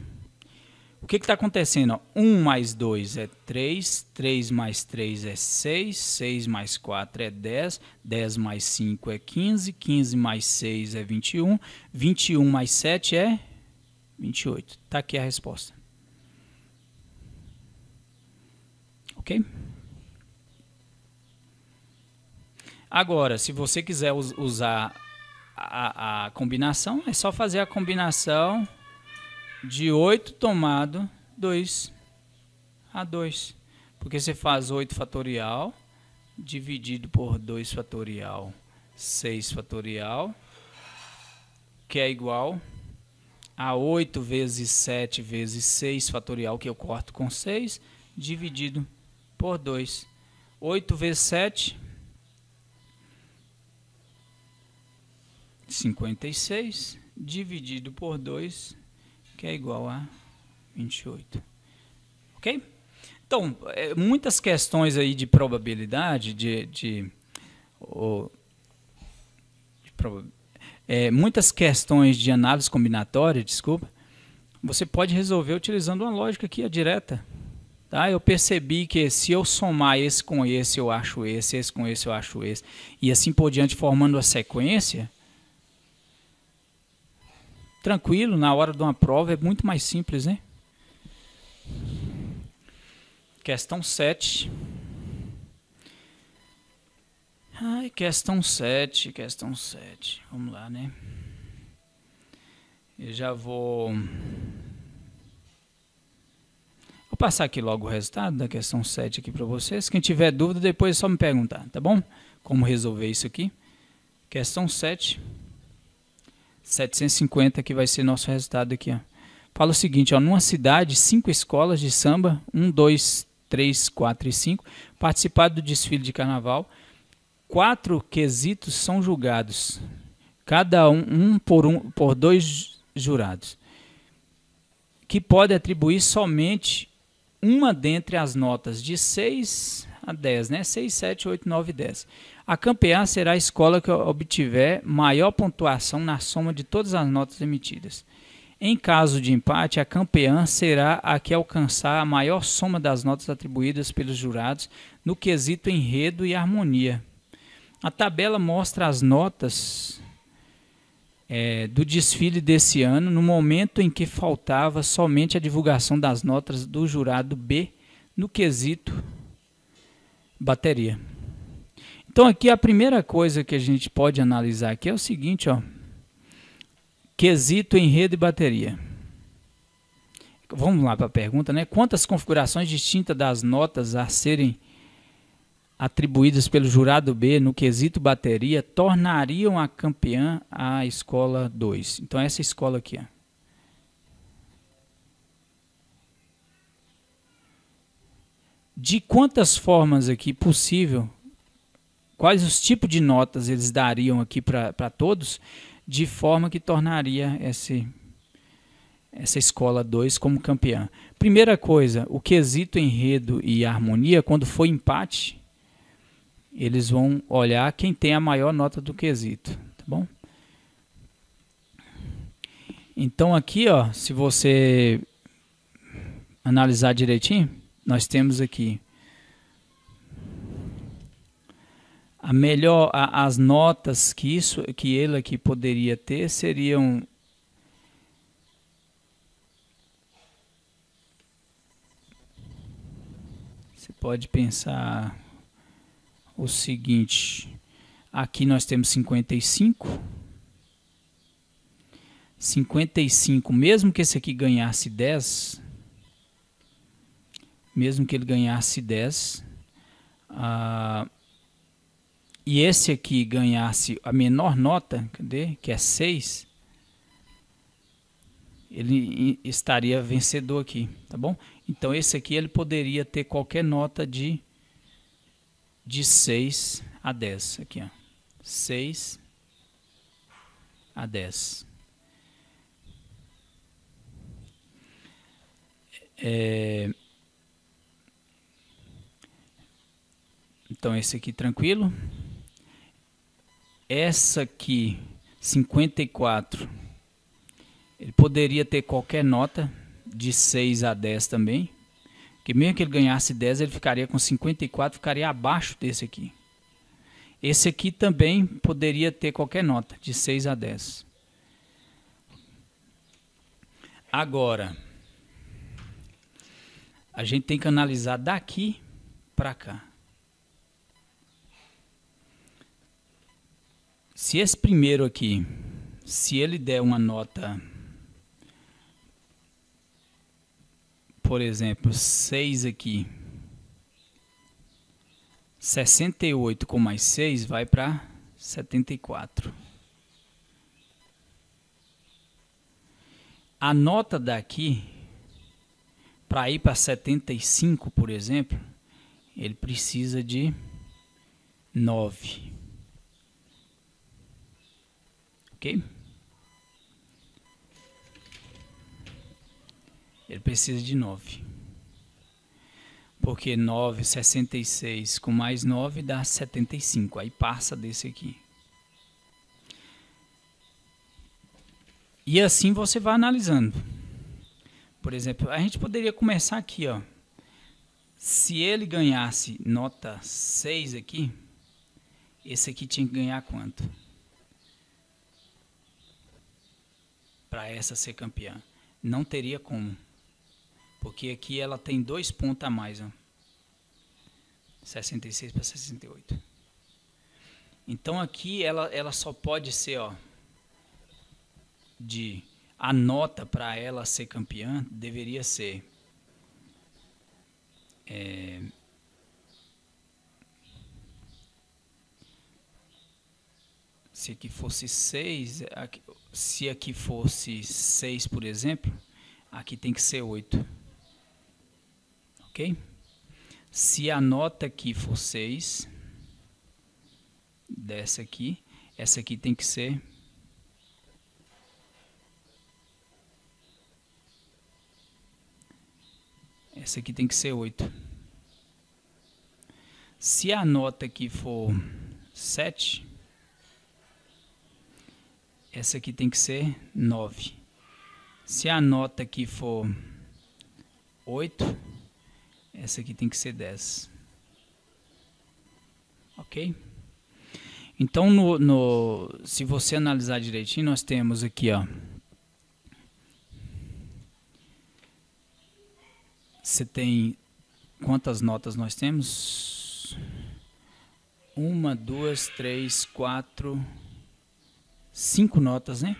O que está acontecendo? Ó, 1 mais 2 é 3, 3 mais 3 é 6, 6 mais 4 é 10, 10 mais 5 é 15, 15 mais 6 é 21, 21 mais 7 é 28. Está aqui a resposta. Ok? Agora, se você quiser usar a combinação, é só fazer a combinação de 8 tomado 2-2. Porque você faz 8 fatorial dividido por 2 fatorial, 6 fatorial, que é igual a 8 vezes 7 vezes 6 fatorial, que eu corto com 6, dividido por 2. 8 vezes 7, 56, dividido por 2, que é igual a 28. Ok? Então, muitas questões aí de probabilidade, muitas questões de análise combinatória, desculpa, você pode resolver utilizando uma lógica aqui, direta. Tá? Eu percebi que se eu somar esse com esse, eu acho esse com esse, eu acho esse, e assim por diante, formando a sequência, tranquilo, na hora de uma prova é muito mais simples, né? Questão 7. Questão 7. Vamos lá, né? Eu já vou passar aqui logo o resultado da questão 7 aqui para vocês. Quem tiver dúvida, depois é só me perguntar, tá bom? Como resolver isso aqui. Questão 7. 750 que vai ser nosso resultado aqui, ó. Fala o seguinte, ó, numa cidade, 5 escolas de samba, 1, 2, 3, 4 e 5, participaram do desfile de carnaval. 4 quesitos são julgados, cada um por 2 jurados, que pode atribuir somente uma dentre as notas de 6 a 10, né? 6, 7, 8, 9 e 10. A campeã será a escola que obtiver maior pontuação na soma de todas as notas emitidas. Em caso de empate, a campeã será a que alcançar a maior soma das notas atribuídas pelos jurados no quesito enredo e harmonia. A tabela mostra as notas do desfile desse ano, no momento em que faltava somente a divulgação das notas do jurado B no quesito bateria. Então aqui a primeira coisa que a gente pode analisar aqui é o seguinte, ó. Quesito, enredo e bateria. Vamos lá para a pergunta, né? Quantas configurações distintas das notas a serem atribuídas pelo jurado B no quesito bateria tornariam a campeã a escola 2? Então essa escola aqui, ó. De quantas formas aqui possível, quais os tipos de notas eles dariam aqui para todos, de forma que tornaria essa escola 2 como campeã. Primeira coisa, o quesito enredo e harmonia, quando for empate, eles vão olhar quem tem a maior nota do quesito, tá bom? Então aqui, ó, se você analisar direitinho, nós temos aqui as notas que ele aqui poderia ter seriam você pode pensar o seguinte, aqui nós temos 55, mesmo que esse aqui ganhasse 10, mesmo que ele ganhasse 10, e esse aqui ganhasse a menor nota, cadê? Que é 6, ele estaria vencedor aqui, tá bom? Então esse aqui ele poderia ter qualquer nota de 6 a 10, aqui, ó. 6 a 10. Então esse aqui tranquilo. Essa aqui, 54, ele poderia ter qualquer nota de 6 a 10 também. Porque mesmo que ele ganhasse 10, ele ficaria com 54, ficaria abaixo desse aqui. Esse aqui também poderia ter qualquer nota, de 6 a 10. Agora, a gente tem que analisar daqui para cá. Se esse primeiro aqui, se ele der uma nota, por exemplo, 6 aqui, 68 com mais 6 vai para 74. A nota daqui, para ir para 75, por exemplo, ele precisa de 9. Ok? Ele precisa de 9. Porque 9, 66 com mais 9 dá 75. Aí passa desse aqui. E assim você vai analisando. Por exemplo, a gente poderia começar aqui, ó. Se ele ganhasse nota 6 aqui, esse aqui tinha que ganhar quanto? Para essa ser campeã. Não teria como. Porque aqui ela tem 2 pontos a mais. Ó. 66 para 68. Então aqui ela só pode ser, ó, a nota para ela ser campeã deveria ser se aqui fosse 6, se aqui fosse 6, por exemplo, aqui tem que ser 8. Ok? Se a nota aqui for 6, dessa aqui, essa aqui tem que ser 8. Se a nota aqui for 7, essa aqui tem que ser 9. Se a nota aqui for 8, essa aqui tem que ser 10. Ok? Então, se você analisar direitinho, nós temos aqui, ó. Você tem quantas notas nós temos? 1, 2, 3, 4, 5 notas, né?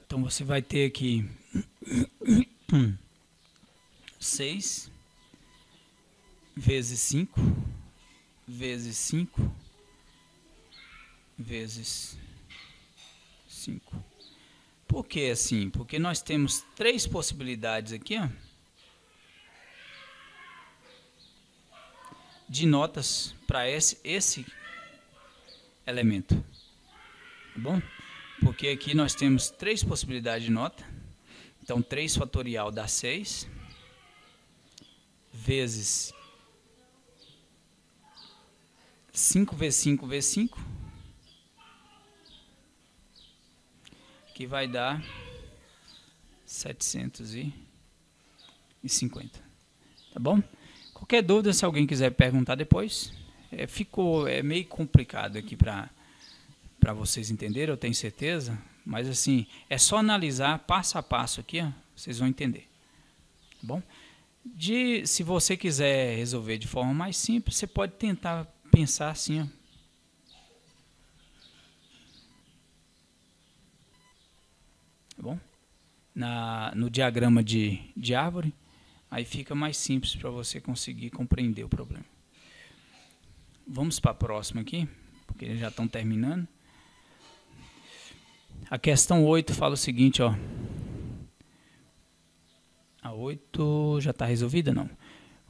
Então você vai ter aqui 6 vezes 5 vezes 5 vezes 5. Por que assim? Porque nós temos 3 possibilidades aqui, ó, de notas para esse elemento. Tá bom? Porque aqui nós temos 3 possibilidades de nota. Então, 3 fatorial dá 6, vezes 5 vezes 5 vezes 5, que vai dar 750. Tá bom? Qualquer dúvida, se alguém quiser perguntar depois, ficou meio complicado aqui para vocês entenderem, eu tenho certeza, mas assim, é só analisar passo a passo aqui, ó, vocês vão entender. Tá bom? Se você quiser resolver de forma mais simples, você pode tentar pensar assim, ó. Tá bom? No diagrama de árvore, aí fica mais simples para você conseguir compreender o problema. Vamos para a próxima aqui, porque eles já estão terminando. A questão 8 fala o seguinte, ó. A 8 já está resolvida? Não.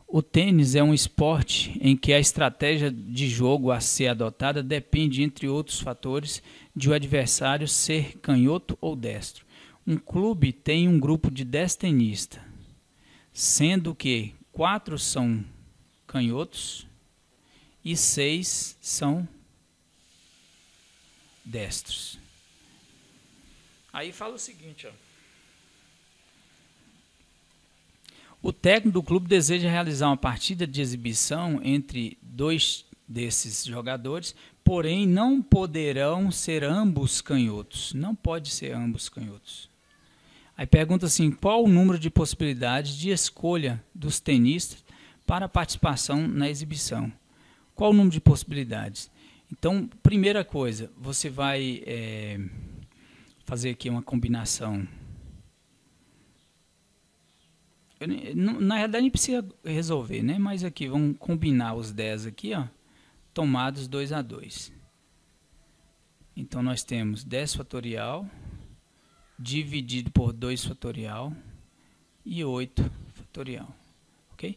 O tênis é um esporte em que a estratégia de jogo a ser adotada depende, entre outros fatores, de o adversário ser canhoto ou destro. Um clube tem um grupo de 10 tenistas, sendo que 4 são canhotos e 6 são destros. Aí fala o seguinte, ó. O técnico do clube deseja realizar uma partida de exibição entre 2 desses jogadores, porém não poderão ser ambos canhotos. Não pode ser ambos canhotos. Aí pergunta assim, qual o número de possibilidades de escolha dos tenistas para a participação na exibição? Qual o número de possibilidades? Então, primeira coisa, você vai fazer aqui uma combinação. Na realidade, nem precisa resolver, né? Mas aqui, vamos combinar os 10 aqui, ó, tomados 2 a 2. Então, nós temos 10 fatorial dividido por 2 fatorial e 8 fatorial. Ok?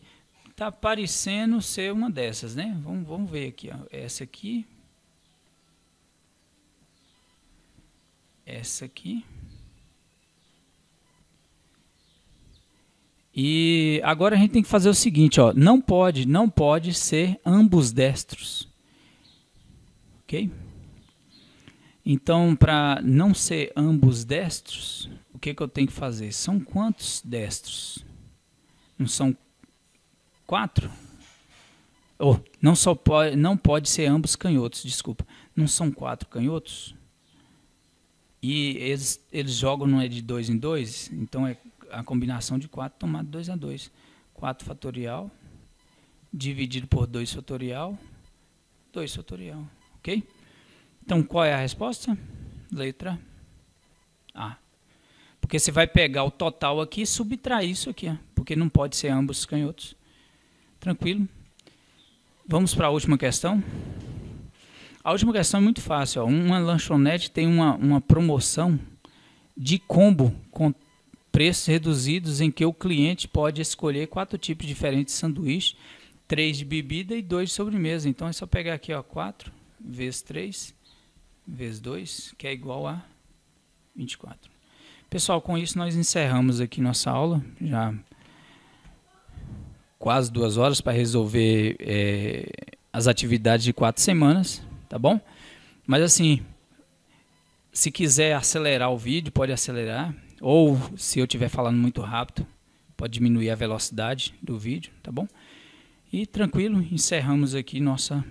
Tá parecendo ser uma dessas, né? Vamos ver aqui, ó. Essa aqui. Essa aqui. E agora a gente tem que fazer o seguinte, ó, não pode ser ambos destros. Ok? Então, para não ser ambos destros, o que eu tenho que fazer? São quantos destros? Não são 4? Não pode ser ambos canhotos, desculpa. Não são 4 canhotos? E eles jogam, não é de 2 em 2, então é a combinação de 4 tomado 2 a 2. 4 fatorial dividido por 2 fatorial, 2 fatorial, ok? Então, qual é a resposta? Letra A. Porque você vai pegar o total aqui e subtrair isso aqui, ó, porque não pode ser ambos canhotos. Tranquilo? Vamos para a última questão. A última questão é muito fácil, ó. Uma lanchonete tem uma promoção de combo com preços reduzidos em que o cliente pode escolher 4 tipos diferentes de sanduíche, 3 de bebida e 2 de sobremesa. Então é só pegar aqui, ó, 4 vezes 3 vezes 2, que é igual a 24. Pessoal, com isso nós encerramos aqui nossa aula. Já quase 2 horas para resolver as atividades de 4 semanas, tá bom? Mas assim, se quiser acelerar o vídeo, pode acelerar. Ou se eu estiver falando muito rápido, pode diminuir a velocidade do vídeo, tá bom? E tranquilo, encerramos aqui nossa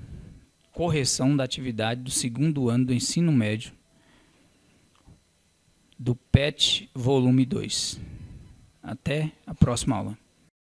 correção da atividade do 2º ano do ensino médio, do PET volume 2. Até a próxima aula.